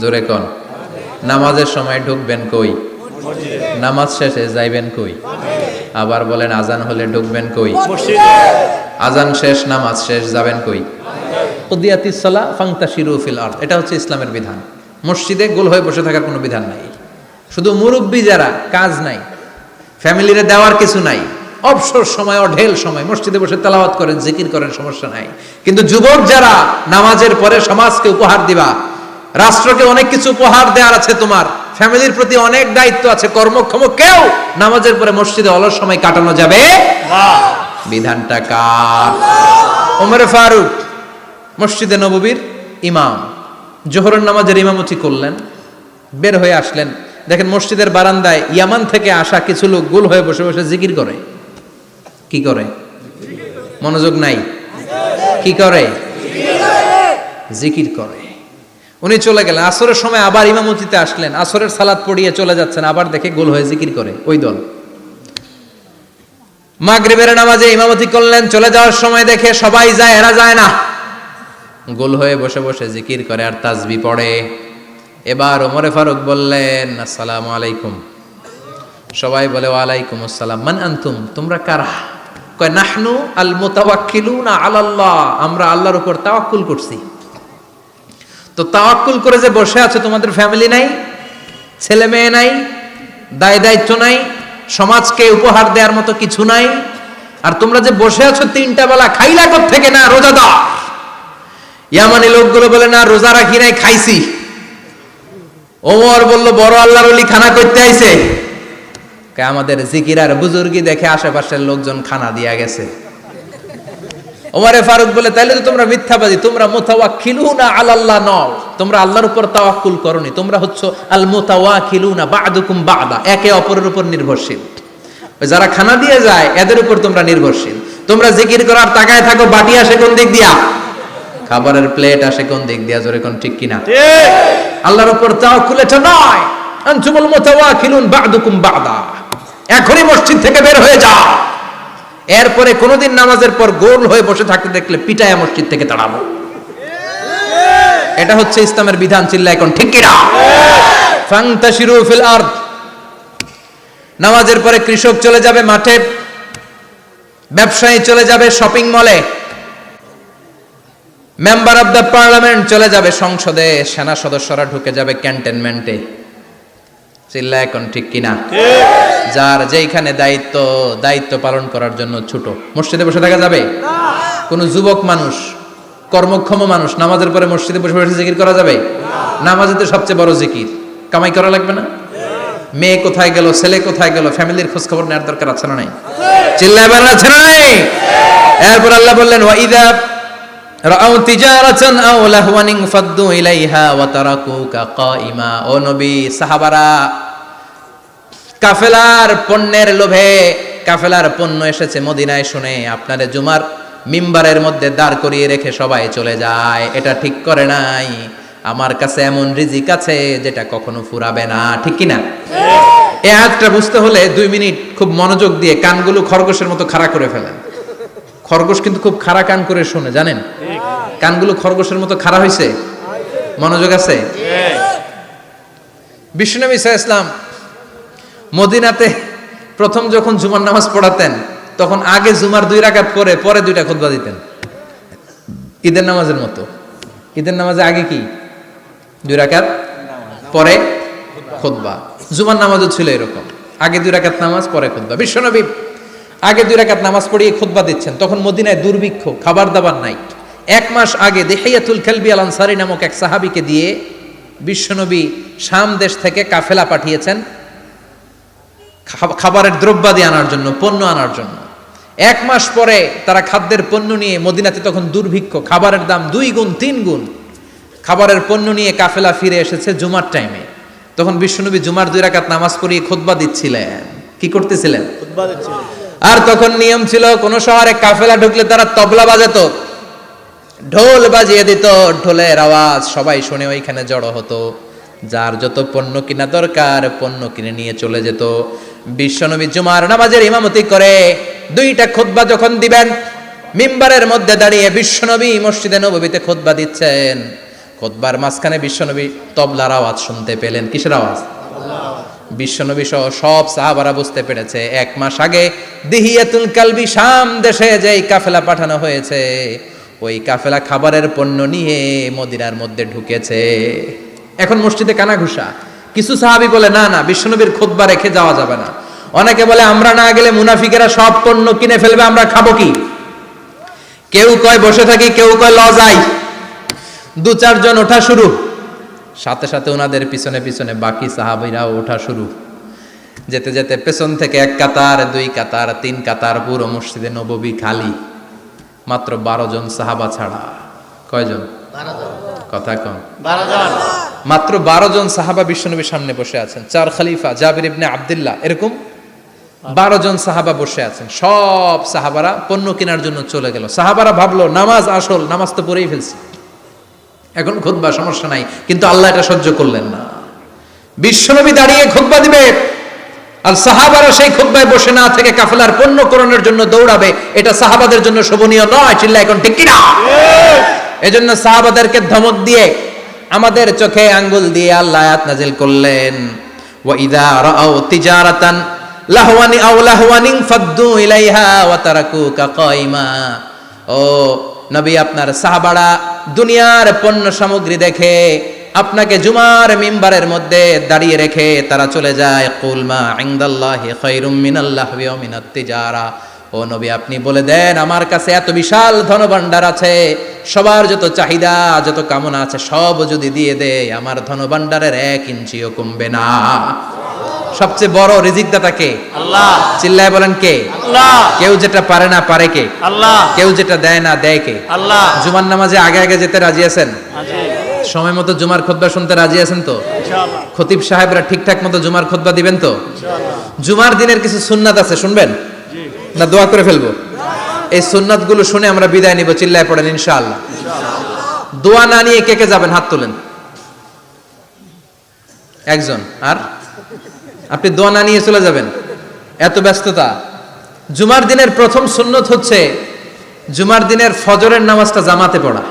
জোরে কন। নামাজের সময় ঢুকবেন কই? নামাজ শেষে যাইবেন কই? আবার বলেন আজান হলে ঢুকবেন কই? মসজিদে। আজান শেষ, নামাজ শেষ, যাবেন কই? কুদিয়াতিস সালাহ ফান্তাশিরু ফিল আরদ, এটা হচ্ছে ইসলামের বিধান। মসজিদে গোল হয়ে বসে থাকার কোনো বিধান নাই। শুধু মুরব্বী যারা, কাজ নাই, ফ্যামিলিরে দেওয়ার কিছু নাই, অবসর সময়, অঢেল সময় মসজিদে বসে তেলাওয়াত করেন, জিকির করেন, সমস্যা নাই। কিন্তু যুবক যারা, নামাজের পরে সমাজকে উপহার দিবা, রাষ্ট্রকে অনেক কিছু উপহার দেওয়ার আছে, তোমার ফ্যামিলির প্রতি অনেক দায়িত্ব আছে, কর্মক্ষম কেউ নামাজের পরে মসজিদে অলস সময় কাটানো যাবে না। বিধানটা কার? ওমরে ফারুক মসজিদে নববীর ইমাম, জোহরের নামাজের ইমামতি করলেন, বের হয়ে আসলেন, দেখেন মসজিদের বারান্দায় ইয়ামান থেকে আসা কিছু লোক গোল হয়ে বসে বসে জিকির করে। কি করে? মনোযোগ নাই। কি করে? জিকির করে। উনি চলে গেলেন, আসরের সময় আবার ইমামতিতে আসলেন, আসরের সালাত পড়িয়ে চলে যাচ্ছেন, আবার দেখে গোল হয়ে জিকির করে ওই দল। মাগরিবের নামাজে ইমামতি করলেন, চলে যাওয়ার সময় দেখে সবাই যায়, এরা যায় না, গোল হয়ে বসে বসে জিকির করে আর তাসবিহ পড়ে। এবার ওমরে ফারুক বললেন আসসালামু আলাইকুম। সবাই বলে ওয়ালাইকুম আসসালাম। মান আনতুম, তোমরা কারা? কয় নাহনু আল মুতাওয়াক্কিলুনা আলাল্লাহ, আমরা আল্লাহর উপর তাওয়াক্কুল করছি। তো তাওয়াক্কুল করে যে বসে আছো, তোমাদের ফ্যামিলি নাই, ছেলে মেয়ে নাই, দায় দায়িত্ব নাই, সমাজকে উপহার দেওয়ার মতো কিছু নাই, আর তোমরা যে বসে আছো 3টা বেলা খাইলা কোত্থেকে? না রোজাদার। ইয়ামানি লোকগুলো বলে না রোজা রাখি নাই, খাইছি। ওমর বলল বড় আল্লাহর ওলি খানা করতে আইছে। আমাদের জিকির আর বুজুর্গি দেখে আশেপাশের লোকজন খানা দিয়া গেছে। ওমরে ফারুক বলে তাইলে তো তোমরা মিথ্যাবাদী, তোমরা মুতাওয়াক্কিলুনা আলাল্লাহ নও, তোমরা আল্লাহর উপর তাওয়াক্কুল করনি, তোমরা হচ্ছে আল মুতাওয়াক্কিলুনা বা'দুকুম বা'দা, একে অপরের উপর নির্ভরশীল। যারা খানা দিয়ে যায় এদের উপর তোমরা নির্ভরশীল। তোমরা জিকির করার তাকায় থাকো, বাটি আসে কোন দিক দিয়া? খাবারের প্লেট আসে কোন দিক দিয়া? জোরে কোন ঠিক কিনা? আল্লাহর উপর তাওয়াক্কুল এটা নয়। আনতুমুল মুতাওয়াক্কিলুন বা'দুকুম বা'দা, এখনই মসজিদ থেকে বের হয়ে যাও। এরপরে কোনদিন নামাজের পর গোল হয়ে বসে থাকতে দেখলে পিটায়া মসজিদ থেকে তাড়াবো। এটা হচ্ছে ইসলামের বিধান। চিল্লা এখন ঠিক কিনা? ফান্তাশিরু ফিল আরদ। নামাজের পরে কৃষক চলে যাবে মাঠে, ব্যবসায়ী চলে যাবে শপিং মলে, মেম্বার অফ দ্য পার্লামেন্ট চলে যাবে সংসদে, সেনা সদস্যরা ঢুকে যাবে ক্যান্টনমেন্টে। চিল্লা এখন ঠিক কিনা? যার যেইখানে দায়িত্ব পালন করার জন্য ছোট, মসজিদে বসে থাকা যাবে? কোন যুবক মানুষ, কর্মক্ষম মানুষ নামাজের পরে মসজিদে বসে বসে জিকির করা যাবে? নামাজে তো সবচেয়ে বড় জিকির, কামাই করা লাগবে না? মেয়ে কোথায় গেল, ছেলে কোথায় গেল, ফ্যামিলির খোঁজ খবর নেওয়ার দরকার আছে না নাই? চিল্লায় বলেন আছে না নাই? এরপর আল্লাহ বললেন ওয়াইদা রাআউ তিজারাতান আও লাহওয়ান ফাদ্দু ইলাইহা ওয়া তারাকুকা কাইমা। ও নবী, সাহাবারা কাফেলার পণ্যের লোভে, কাফেলার পণ্য এসেছে মদিনায় শুনে আপনারে জুমার মিম্বারের মধ্যে দাঁড় করিয়ে রেখে সবাই চলে যায়। এটা ঠিক করে নাই। আমার কাছে এমন রিজিক আছে যেটা কখনো ফুরাবে না। ঠিক কিনা? এই আয়াতটা বুঝতে হলে 2 মিনিট খুব মনোযোগ দিয়ে কানগুলো খরগোশের মতো খাড়া করে ফেলেন। খরগোশ কিন্তু খুব খাড়া কান করে শোনে, জানেন? কানগুলো খরগোশের মতো খাড়া হয়েছে। মনোযোগ আছে? বিশ্বনবী সাল্লাল্লাহু আলাইহি ওয়াসাল্লাম মদিনাতে প্রথম যখন জুমার নামাজ পড়াতেন, তখন আগে জুমার 2 রাকাত পরে 2টা খুতবা দিতেন, ঈদের নামাজের মতো। ঈদের নামাজে আগে কি 2 রাকাত, পরে খুতবা। জুমার নামাজও ছিল এরকম, আগে 2 রাকাত নামাজ, পরে খুতবা। বিশ্বনবী আগে 2 রাকাত নামাজ পড়িয়ে খুতবা দিচ্ছেন, তখন মদিনায় দুর্ভিক্ষ, খাবার দাবার নাই। 1 মাস আগে দিহিয়াতুল কালবি আল আনসারী নামক এক সাহাবীকে দিয়ে বিশ্বনবী শাম দেশ থেকে কাফেলা পাঠিয়েছেন খাবারের দ্রব্যাদি আনার জন্য, পণ্য আনার জন্য। 1 মাস পরে তারা খাদ্যের পণ্য নিয়ে, মদিনাতে তখন দুর্ভিক্ষ, খাবারের দাম 2 গুণ 3 গুণ, খাবারের পণ্য নিয়ে কাফেলা ফিরে এসেছে জুমার টাইমে। তখন বিশ্বনবী জুমার 2 রাকাত নামাজ পড়িয়ে খুতবা দিচ্ছিলেন। কি করতেছিলেন? খুতবা দিচ্ছিলেন। আর তখন নিয়ম ছিল, কোন শহরে কাফেলা ঢুকলে তারা তবলা বাজাতো, ঢোল বাজিয়ে দিত, ঢোলের আওয়াজ সবাই শুনে ওইখানে জড়ো হতো। যার যত পণ্য কিনা দরকার পণ্য কিনে নিয়ে চলে যেত। বিশ্বনবী জুমার নামাজের ইমামতি করে 2টা খুতবা যখন দিবেন, মিম্বারের মধ্যে দাঁড়িয়ে বিশ্বনবী মসজিদে নববীতে খুতবা দিচ্ছেন। খুতবার মাঝখানে বিশ্বনবী তবলার আওয়াজ শুনতে পেলেন। কিসের আওয়াজ? বিশ্বনবী সহ সব সাহাবারা বুঝতে পেরেছে 1 মাস আগে দিহিয়াতুল কালবি শাম দেশে যেই কাফেলা পাঠানো হয়েছে, ওই কাফেলা খাবারের পণ্য নিয়ে মদিনার মধ্যে ঢুকেছে। এখন মসজিদে কানাঘুষা। কিছু সাহাবী বলে না না, বিশ্বনবীর খুতবা রেখে যাওয়া যাবে না। অনেকে বলে আমরা না গেলে মুনাফিকেরা সব পণ্য কিনে ফেলবে, আমরা খাবো কি? কেউ কয় বসে থাকি, কেউ কয় ল যাই। 2-4 জন ওঠা শুরু, সাথে সাথে ওনাদের পিছনে পিছনে বাকি সাহাবীরাও ওঠা শুরু। যেতে যেতে পেছন থেকে 1 কাতার, 2 কাতার, 3 কাতার, পুরো মসজিদে নববী খালি, মাত্র 12 জন সাহাবা ছাড়া। কয়জন? 12 জন। কথা কম। 12 জন। মাত্র 12 জন সাহাবা বিশ্বনবীর সামনে বসে আছেন। 4 খলিফা, জাবির ইবনে আব্দুল্লাহ, এরকম 12 জন সাহাবা বসে আছেন। সব সাহাবারা পণ্য কেনার জন্য চলে গেল। সাহাবারা ভাবলো নামাজ আসল, নামাজ তো পড়েই ফেলছি, এখন খুতবা সমস্যা নাই। কিন্তু আল্লাহ এটা সহ্য করলেন না। বিশ্বনবী দাঁড়িয়ে খুতবা দিবে, আর সাহাবারা সেই খুতবায় বসে না থেকে কাফেলার পণ্য করণের জন্য দৌড়াবে। এটা সাহাবাদের জন্য শোভনীয় নয়। চিল্লা এখন ঠিক কিনা? এজন্য সাহাবাদেরকে ধমক দিয়ে, আমাদের চোখে আঙ্গুল দিয়ে আল্লাহ আয়াত নাজিল করলেন, ওয়া ইযা রাআউ তিজারাতান লাহওয়ানি আও লাহওয়ানিন ফাদ্দু ইলাইহা ওয়া তারাকুকা কাইমা। ও নবী, আপনার সাহাবারা দুনিয়ার পণ্য সামগ্রী দেখে আপনাকে জুমার মিম্বারের মধ্যে দাঁড়িয়ে রেখে তারা চলে যায়। কুল মা ইনদাল্লাহি খায়রুম মিনাল লাহওয়ি ওয়া মিনাত তিজারা। ও নবী, আপনি বলে দেন আমার কাছে এত বিশাল ধনভাণ্ডার আছে, সবার যত চাহিদা যত কামনা আছে সব যদি দিয়ে দেয়, আমার ধনভাণ্ডারের 1 ইঞ্চিও কমবে না। সবচেয়ে বড় রিজিকদাতা কে? আল্লাহ। চিল্লায় বলেন কে? আল্লাহ। কেউ যেটা পারে না পারে কে? আল্লাহ। কেউ যেটা দেয় না দেয় কে? আল্লাহ। জুমার নামাজে আগে আগে যেতে রাজি আছেন? সময় মতো জুমার খুতবা শুনতে রাজি আছেন তো? ইনশাআল্লাহ। খতিব সাহেবরা ঠিকঠাক মতো জুমার খুতবা দিবেন তো? ইনশাআল্লাহ। জুমার দিনের কিছু সুন্নাত আছে, শুনবেন না দোয়া করে ফেলবো? এই সুন্নাতগুলো শুনে আমরা বিদায় নিব। চিল্লায় পড়েন ইনশাআল্লাহ। দোয়া না নিয়ে কে কে যাবেন? হাত তোলেন। একজন। আর আপনি দোয়া না নিয়ে চলে যাবেন? এত ব্যস্ততা। জুমার দিনের প্রথম সুন্নত হচ্ছে জুমার দিনের ফজরের নামাজটা জামাতে পড়া।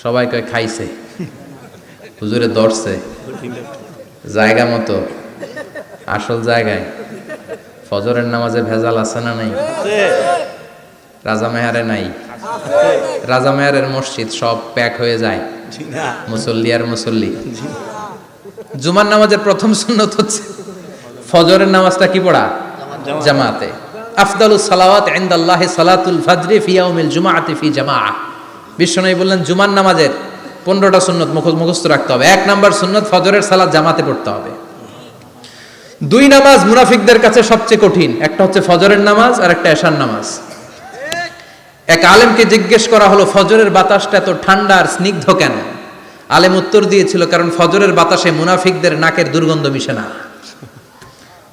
সবাই কয় খাইছে, হুজুরে ধরছে জায়গা মতো, আসল জায়গায়। ফজরের নামাজে ভেজাল আছে না নাই? রাজা মেহারে নাই? রাজা মেহারের মসজিদ সব প্যাক হয়ে যায়, মুসল্লি আর মুসল্লি। জুমার নামাজের প্রথম সুন্নত হচ্ছে ফজরের নামাজটা কি পড়া? জামাতে। আফদালুস সালাওয়াত ইনদাল্লাহি সালাতুল ফাজরি ফি ইয়াউমিল জুমআতি ফি জামাআহ। বিশ্বনবী বললেন জুমার নামাজের 15টা সুন্নত মুখস্থ রাখতে হবে। 1 নাম্বার সুন্নত ফজরের সালাত জামাতে পড়তে হবে। 2 নামাজ মুনাফিকদের কাছে সবচেয়ে কঠিন, একটা হচ্ছে ফজরের নামাজ আর একটা এশার নামাজ। এক আলেমকে জিজ্ঞেস করা হলো ফজরের বাতাসটা এত ঠান্ডা আর স্নিগ্ধ কেন? আলেম উত্তর দিয়েছিল, কারণ ফজরের বাতাসে মুনাফিকদের নাকের দুর্গন্ধ মিশে না।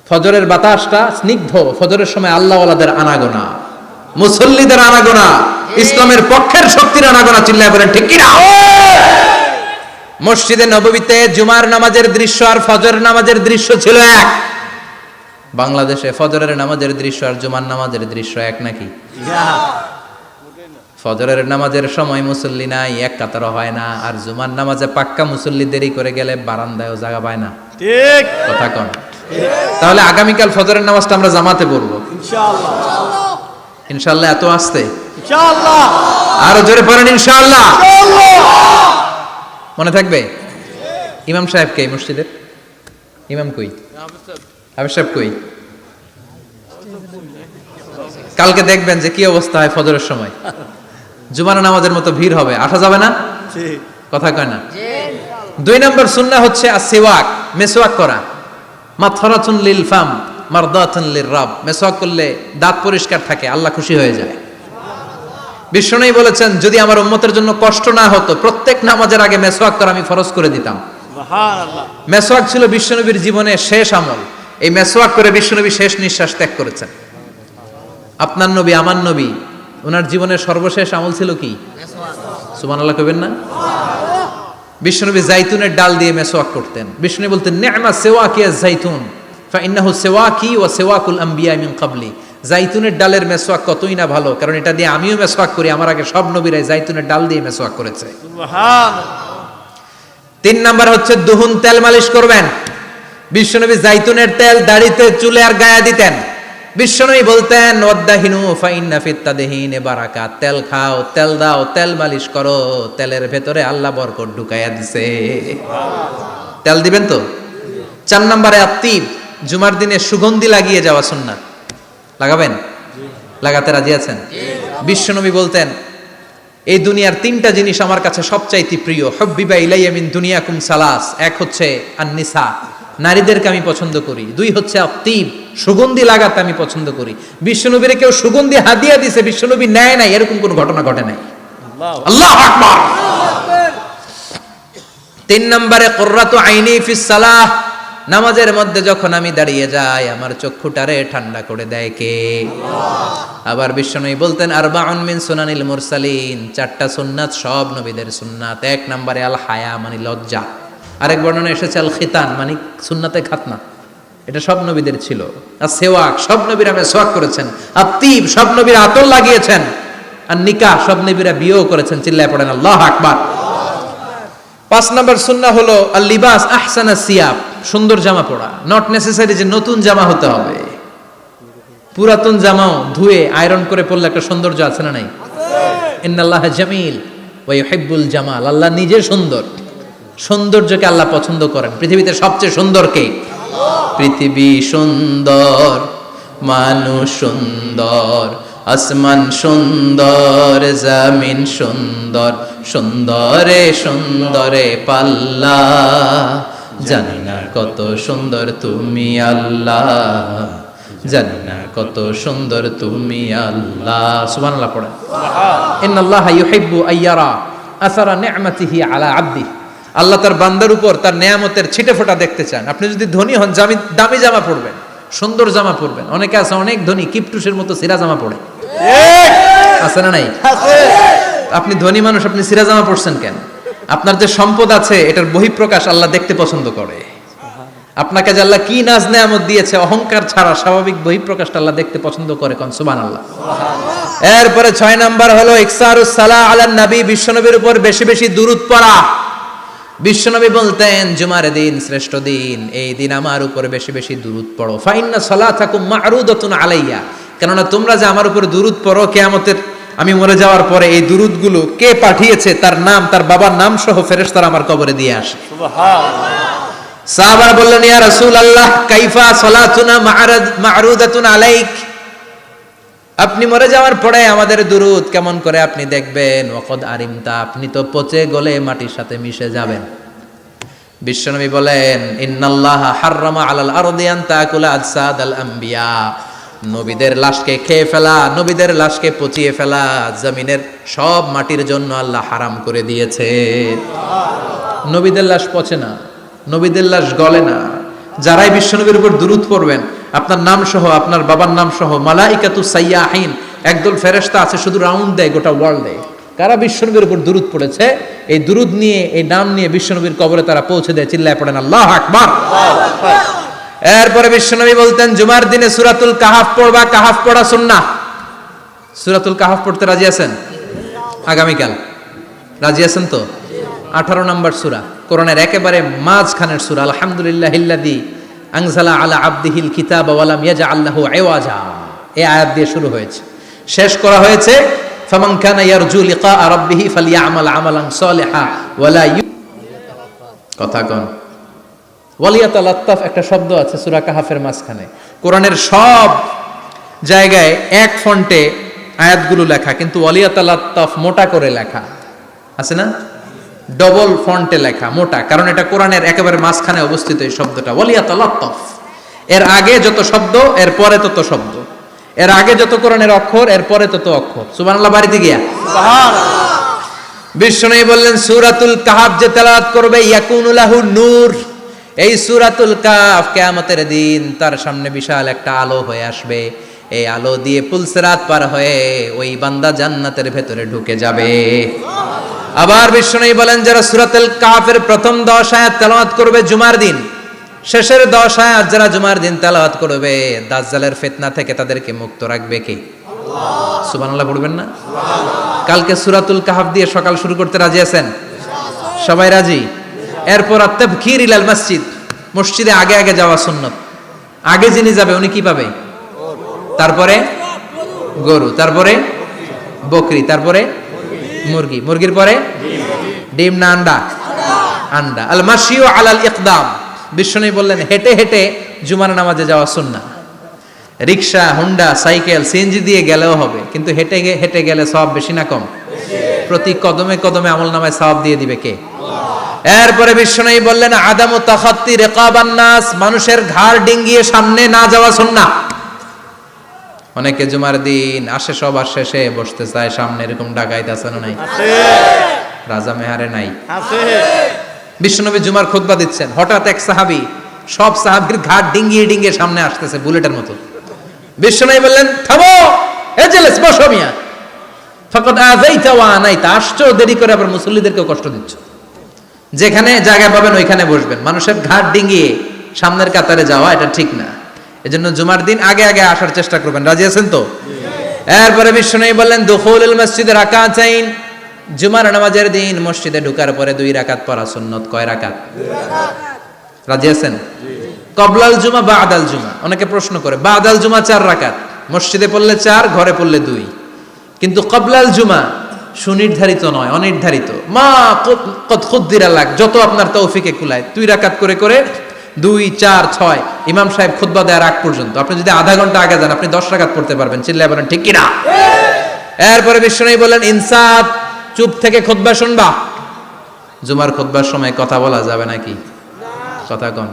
ফজরের বাতাসটা স্নিগ্ধ, ফজরের সময় আল্লাহওয়ালাদের আনাগোনা, মুসল্লিদের আনাগোনা, ইসলামের পক্ষের শক্তির আনাগোনা। চিল্লায় বলেন ঠিক কিনা? মসজিদে নববীতে জুমার নামাজের দৃশ্য আর ফজর নামাজের দৃশ্য ছিল এক। বাংলাদেশে ফজরের নামাজের দৃশ্য আর জুমার নামাজের দৃশ্য এক নাকি? ফজরের নামাজের সময় মুসল্লি নাই, এক কাতারও হয় না, আর জুমার নামাজে পাক্কা মুসল্লি দেরি করে গেলে বারান্দায়ও জায়গা পায় না। ঠিক কথা কন। তাহলে আগামীকাল ফজরের নামাজটা আমরা জামাতে পড়বো ইনশাআল্লাহ। ইনশাআল্লাহ। এত আসতে ইনশাআল্লাহ। আরো জোরে পড়েন ইনশাআল্লাহ। মনে থাকবে? ইমাম সাহেব কে মসজিদের? ইমাম কই? হাফেজ সাহেব কই? কালকে দেখবেন যে কি অবস্থা হয় ফজরের সময়। জুমার নামাজের মতো ভিড় হবে, আসা যাবে না। ঠিক কথা কয় না। 2 নম্বর সুন্নাহ হচ্ছে আসওয়াক, মেসওয়াক করা। মাথরাতুন লিল ফাম মারদাতুন লির রাব। মেসওয়াক করলে দাঁত পরিষ্কার থাকে, আল্লাহ খুশি হয়ে যায়। বিশ্বনবী বলেছেন, যদি আমার উম্মতের জন্য কষ্ট না হতো প্রত্যেক নামাজের আগে মেসওয়াক করা আমি ফরজ করে দিতাম। সুবহানাল্লাহ। মেসওয়াক ছিল বিশ্বনবীর জীবনে শেষ আমল। এই মেসওয়াক করে বিশ্বনবী শেষ নিঃশ্বাস ত্যাগ করেছেন। আপনার নবী, আমার নবী, ওনার জীবনের সর্বশেষ আমল ছিল কি? সুবহানাল্লাহ কইবেন না? বিশ্বনবী জাইতুনের ডাল দিয়ে মেসওয়াক করতেন। বিশ্বনবী বলতেন, নি'মা সিওয়াকি আয-যাইতুন ফাইন্নাহু সিওয়াকি ওয়া সিওয়াকুল আমবিয়া মিন ক্বাবলি। জাইতুনের ডালের মেসওয়াক কতই না ভালো, কারণ এটা দিয়ে আমিও মেসওয়াক করি, আমার আগে সব নবীরাই জাইতুনের ডাল দিয়ে মেসওয়াক করেছে। সুবহানাল্লাহ। 3 নাম্বার হচ্ছে দুহুন, তেল মালিশ করবেন। বিশ্বনবী জাইতুনের তেল দাড়িতে, চুলে আর গায়ে দিতেন। বিশ্বনবী বলতেন, ওয়াদাহিনু ফাইন্না ফিত তাদহিনে বারাকাত। তেল খাও, তেল দাও, তেল মালিশ করো, তেলের ভেতরে আল্লাহ বরকত ঢুকাইয়া দিছে। তেল দিবেন তো? 4 নম্বরে আত্তিব, জুমার দিনে সুগন্ধি লাগিয়ে যাওয়া সুন্নাত। লাগাবেন? লাগাতে রাজি আছেন? বিশ্বনবী বলতেন, এই দুনিয়ার 3টা জিনিস আমার কাছে সবচাইতে প্রিয়। হুব্বিবা ইলাইয়া মিন দুনিয়াকুম সালাস। এক হচ্ছে আন-নিসা, নারীদেরকে আমি পছন্দ করি। 2 হচ্ছে আত্তিব, সুগন্ধি লাগাতে আমি পছন্দ করি। বিশ্বনবীরে কেউ সুগন্ধি হাদিয়া দিছে, বিশ্বনবী নেয় নাই, এরকম কোনো ঘটনা ঘটে নাই। আল্লাহু আকবার। 3 নম্বরে কুররাতু আইনি ফিস সালাহ। নামাজের মধ্যে যখন আমি দাঁড়িয়ে যাই আমার চক্ষুটারে ঠান্ডা করে দেয় কে? আবার বিশ্বনবী বলতেন, আরবাউন মিন সুনানিল মুরসালিন। 4টা সুন্নাত সব নবীদের সুন্নাত। 1 নম্বরে আল হায়া, মানে লজ্জা। আরেক বর্ণনা এসেছে আল খিতান, মানে সুন্নাতে খাতনা। এটা সব নবীদের ছিল। আর সেওয়াক, সব নবীরা মেসওয়াক করেছেন। আত্তিব, সব নবীরা আতর লাগিয়েছেন। আর নিকাহ, সব নবীরা বিয়েও করেছেন। চিল্লায় পড়েন আল্লাহু আকবার। 5 নম্বর সুন্নাহ হলো আল লিবাস আহসানা সিয়াব, সুন্দর জামা পরা। নট নেসেসারি যে নতুন জামা হতে হবে, পুরাতন জামাও ধুয়ে আয়রন করে পরলে একটা সৌন্দর্য আছে না নাই? ইন্নাল্লাহা জামিল ওয়া ইউহিব্বুল জামাল। আল্লাহ নিজে সুন্দর, সৌন্দর্যকে আল্লাহ পছন্দ করেন। পৃথিবীতে সবচেয়ে সুন্দর কে? পৃথিবী সুন্দর, মানুষ সুন্দর, আসমান সুন্দর, জমিন সুন্দর, সুন্দরে সুন্দরে পাল্লা। জানি না কত সুন্দর তুমি আল্লাহ, জানি না কত সুন্দর তুমি আল্লাহ। সুবহানাল্লাহ পড়েন। ইন্নাল্লাহা ইউহিব্বু আইয়ারা আসারা নি'মাতিহি আলা আবদি। আল্লাহ তার বান্দার উপর তার নেয়ামতের ছিটেফোঁটা দেখতে চান। আপনি যদি ধনী হন, দামি জামা পরবেন, সুন্দর জামা পরবেন। অনেকে আছে অনেক ধনী, কিপটুসের মতো সিরা জামা পরে, আছে না নাই? আপনি ধনী মানুষ, আপনি সিরা জামা পরছেন কেন? আপনার যে সম্পদ আছে এটার বহিঃপ্রকাশ আল্লাহ দেখতে পছন্দ করে। আপনাকে যে আল্লাহ কি নাজ নেয়ামত দিয়েছে, অহংকার ছাড়া স্বাভাবিক বহিঃপ্রকাশটা আল্লাহ দেখতে পছন্দ করে। কোন সুবহানাল্লাহ। এরপরে 6 নাম্বার হলো ইকসারুস সালাহ আলান নবী, বিশ্বনবীর উপর বেশি বেশি দুরূদ পড়া। বিশ্বনবী বলতেন, জুমার দিন শ্রেষ্ঠ দিন, এই দিন আমার উপর বেশি বেশি দুরূদ পড়ো। ফাইন্না সালাতাকুম মা'রুদাতুন আলাইয়া। কেননা তোমরা যে আমার উপর দুরূদ পড়ো, কিয়ামতের আমি মরে যাওয়ার পরে এই দুরূদগুলো কে পাঠিয়েছে তার নাম, তার বাবার নাম সহ ফেরেশতারা আমার কবরে দিয়ে আসে। সুবহানাল্লাহ। সাহাবারা বললেন, ইয়া রাসূলুল্লাহ কাইফা সালাতুনা মা'রুদাতুন আলাইক। আপনি মরে যাওয়ার পরে আমাদের দুরূদ কেমন করে আপনি দেখবেন? ওয়াকাদ আরিমতা, আপনি তো পচে গলে মাটির সাথে মিশে যাবেন। বিশ্বনবী বলেন, ইন্নাল্লাহা হাররামা আলাল আরদি আন তাকুলা আজসাদাল আমবিয়া। নবীদের লাশকে খেয়ে ফেলা, নবীদের লাশকে পচিয়ে ফেলা জমিনের সব মাটির জন্য আল্লাহ হারাম করে দিয়েছে। নবীদের লাশ পচে না, নবীদের লাশ গলে না। যারাই বিশ্বনবীর উপর দুরূদ পড়বেন, আপনার নাম সহ, আপনার বাবার নাম সহ, মালাইকাতু সাইয়াহিন, একদল ফেরেশতা আছে শুধু রাউন্ড দেয় গোটা ওয়ার্ল্ডে। কারা বিশ্বনবীর উপর দুরূদ পড়েছে, এই দুরূদ নিয়ে, এই নাম নিয়ে বিশ্বনবীর কবরে তারা পৌঁছে দেয়। চিল্লায় পড়েন আল্লাহু আকবার। এরপরে বিশ্বনবী বলতেন জুমার দিনে সূরাতুল কাহাফ পড়বা, কাহাফ পড়া সুন্নাহ। সূরাতুল কাহাফ পড়তে রাজি আছেন? আগামীকাল রাজি আছেন তো? 18 নম্বর সূরা, কোরআনের একেবারে মাঝখানের সূরা। আলহামদুলিল্লাহিল্লাযী আনজালা আলা আবদিহিল কিতাবা ওয়া লাম ইয়াজআল লাহু ইওয়াজা, এই আয়াত দিয়ে শুরু হয়েছে, শেষ করা হয়েছে ফামান কানা ইয়ারজু লিকা রাব্বিহি ফালইআমাল আমালান সালিহা ওয়া লা কথা কোন ওয়ালিয়াতালাত্তাফ একটা শব্দ আছে সূরা কাহাফের মাঝখানে। কোরআনের সব জায়গায় এক ফন্টে আয়াতগুলো লেখা, কিন্তু ওয়ালিয়াতালাত্তাফ মোটা করে লেখা আছে না, ডবল ফন্টে লেখা মোটা, কারণ এটা কোরআনের একেবারে মাঝখানে অবস্থিত এই শব্দটা ওয়ালিয়াতালাত্তাফ। এর আগে যত শব্দ এর পরে তত শব্দ, এর আগে যত কোরআনের অক্ষর এর পরে তত অক্ষর। সুবহানাল্লাহ বাড়িতে গিয়া বিশ্বনবী বললেন সূরাতুল কাহাফ যে তেলাওয়াত করবে ইয়াকুনু লাহু নূর, এই সূরাতুল কাহাফ কিয়ামতের দিন তার সামনে বিশাল একটা আলো হয়ে আসবে, এই আলো দিয়ে পুলসিরাত পার হয়ে ওই বান্দা জান্নাতের ভেতরে ঢুকে যাবে। আবার বিশ্বনবী বলেন যারা সূরাতুল কাহাফের প্রথম 10 আয়াত তেলাওয়াত করবে জুমার দিন, শেষের 10 আয়াত যারা জুমার দিন তেলাওয়াত করবে, দাজ্জালের ফিতনা থেকে তাদেরকে মুক্ত রাখবে কে? আল্লাহ। সুবহানাল্লাহ পড়বেন না? কালকে সূরাতুল কাহাফ দিয়ে সকাল শুরু করতে রাজি আছেন? সবাই রাজি? এরপর আত-তাবকির ইলাল মসজিদ, মসজিদে আগে আগে যাওয়া সুন্নাত। আগে যিনি যাবে উনি কি পাবে? তারপরে গরু, তারপরে বকরি, তারপরে মুরগি, মুরগির পরে ডিম না আন্ডা? আন্ডা। আল মাশিউ আলাল ইকদাম, বিশ্বনবী বললেন হেঁটে হেঁটে জুমার নামাজে যাওয়া সুন্নাহ। রিকশা, হুন্ডা, সাইকেল, সিএনজি দিয়ে গেলেও হবে, কিন্তু হেঁটে হেঁটে গেলে সওয়াব বেশি না কম? প্রতি কদমে কদমে আমলনামায় সওয়াব দিয়ে দিবে কে? এরপরে বিশ্বনবী বললেন আদামু তাখাত্তি রিকাবান নাস, মানুষের ঘাড় ডিঙ্গিয়ে সামনে না যাওয়া সুন্নাহ। অনেকে জুমার দিন আসে সবার শেষে বসতে চায় সামনে, এরকম ডাকাইত আছে না নাই? আছে। রাজা মেহারে নাই? আছে। বিশ্বনবী জুমার খুতবা দিচ্ছেন, হঠাৎ এক সাহাবী সব সাহাবীর ঘাড় ডিঙ্গিয়ে ডিঙ্গিয়ে সামনে আসতেছে বুলেটের মতো। বিশ্বনবী বললেন থামো, এজেলেস বসো মিয়া, ফাকাদ আযাইতা ওয়া আনাইতা, আসছো দেরি করে আবার মুসল্লিদেরকেও কষ্ট দিচ্ছ। যেখানে জায়গা পাবেন ওইখানে বসবেন, মানুষের ঘাড় ডিঙ্গিয়ে সামনের কাতারে যাওয়া এটা ঠিক না। এজন্য জুমার দিন আগে আগে আসার চেষ্টা করবেন। রাজি আছেন তো? এরপরে বিশ্বনবী বললেন দুখুলুল মসজিদে রাকাতাইন, জুমার নামাজের দিন মসজিদে ঢোকার পরে 2 রাকাত পড়া সুন্নাত। কয় রাকাত? 2 রাকাত। রাজি আছেন? কবলাল জুমা বাদাল জুমা, অনেকে প্রশ্ন করে বাদাল জুমা 4 রাকাত, মসজিদে পড়লে 4, ঘরে পড়লে 2, কিন্তু কবলাল জুমা সুনির্ধারিত নয়, অনির্ধারিত। মা কদ খুদ্দিরা লাক, যত আপনার তৌফিকে কুলায় 2 রাকাত করে করে 2, 4, 6 ইমাম সাহেব খুতবা দেওয়ার আগ পর্যন্ত আপনি যদি আধা ঘন্টা আগে যান আপনি 10 রাকাত পড়তে পারবেন। চিল্লায় বলেন ঠিক কিনা? এরপরে বিশ্বনবী বলেন ইনসাত, চুপ থেকে খুতবা শুনবা। জুমার খুতবার সময় কথা বলা যাবে নাকি? কথা কন।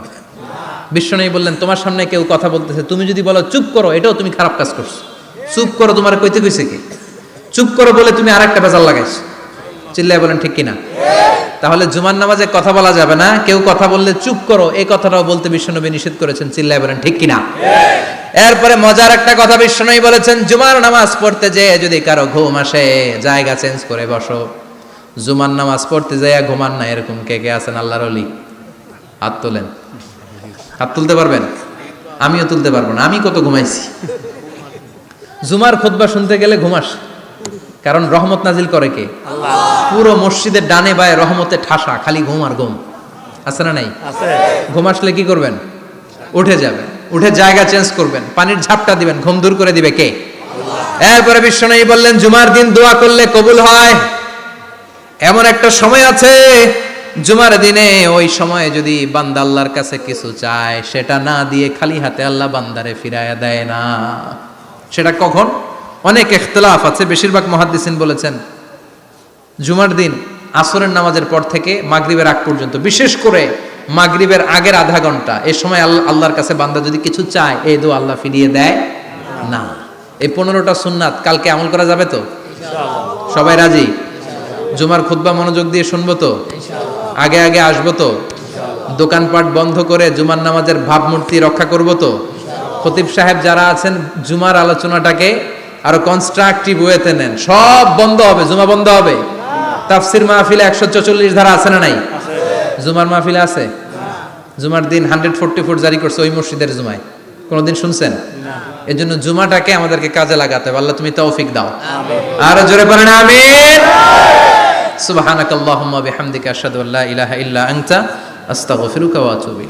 বিশ্বনবী বললেন তোমার সামনে কেউ কথা বলতেছে, তুমি যদি বলো চুপ করো, এটাও তুমি খারাপ কাজ করছো। চুপ করো তোমার কইতে কইছে কি? চুপ করো বলে তুমি আরেকটা বেজাল লাগাইছো। চিল্লায় বলেন ঠিক কিনা? তাহলে জুমার নামাজে কথা বলা যাবে না, কেউ কথা বললে চুপ করো এই কথাটাও বলতে বিশ্বনবী নিষেধ করেছেন। চিল্লায় বলেন ঠিক কিনা? এরপরে মজার একটা কথা বিশ্বনবী বলেছেন, জুমার নামাজ পড়তে যেয়ে যদি কারো ঘুম আসে জায়গা চেঞ্জ করে বসো। জুমার নামাজ পড়তে যেয়ে ঘুমান না, এরকম কে কে আছেন আল্লাহর ওলি? হাত তোলেন। হাত তুলতে পারবেন? আমিও তুলতে পারবো না, আমি কত ঘুমাইছি। জুমার খুতবা শুনতে গেলে ঘুমাস, কারণ রহমত নাজিল করে কে? আল্লাহ। পুরো মসজিদের ডানে বায়ে রহমতে ঠাসা, খালি ঘুম আর ঘুম। আছে না নাই? আছে। ঘুম আসলে কি করবেন? উঠে যাবেন, উঠে জায়গা চেঞ্জ করবেন, পানির ঝাপটা দিবেন, ঘুম দূর করে দিবে কে? আল্লাহ। এরপরে বিশ্বনবী বললেন জুমার দিন দোয়া করলে কবুল হয়। এমন একটা সময় আছে জুমার দিনে, ওই সময়ে যদি বান্দা আল্লাহর কাছে কিছু চায় সেটা না দিয়ে খালি হাতে আল্লাহ বান্দারে ফিরায়া দেয় না। সেটা কখন? অনেক ইখতিলাফ আছে, বেশিরভাগ মুহাদ্দিসিন বলেছেন জুমার দিন আসরের নামাজের পর থেকে মাগরিবের আগ পর্যন্ত, বিশেষ করে মাগরিবের আগের আধা ঘন্টা, এই সময় আল্লাহর কাছে বান্দা যদি কিছু চায় এই দোয়া আল্লাহ ফিরিয়ে দেয় না। এই 15টা সুন্নাত কালকে আমল করা যাবে তো? ইনশাআল্লাহ। সবাই রাজি? জুমার খুতবা মনোযোগ দিয়ে শুনবো তো? ইনশাআল্লাহ। আগে আগে আসবো তো? ইনশাআল্লাহ। দোকানপাট বন্ধ করে জুমার নামাজের ভাবমূর্তি রক্ষা করবো তো? ইনশাআল্লাহ। খতিব সাহেব যারা আছেন জুমার আলোচনাটাকে আরো কনস্ট্রাকটিভ ওয়েতে নেন। সব বন্ধ হবে, জুমা বন্ধ হবে। তাফসির মাহফিলে 144 ধারা আছে না নাই? জুমার মাহফিলে আছে? জুমার দিন 144 জারি করছে ওই মসজিদের জুমায়, কোনোদিন শুনছেন? এই জন্য জুমাটাকে আমাদেরকে কাজে লাগাতে হবে। আল্লাহ তুমি তৌফিক দাও। আরো জোরে বলেন আমিন। সুবহানাকাল্লাহুম্মা বিহামদিকা আশহাদু আল্লা ইলাহা ইল্লা আনতা আস্তাগফিরুকা ওয়া আতুবু ইলাইক।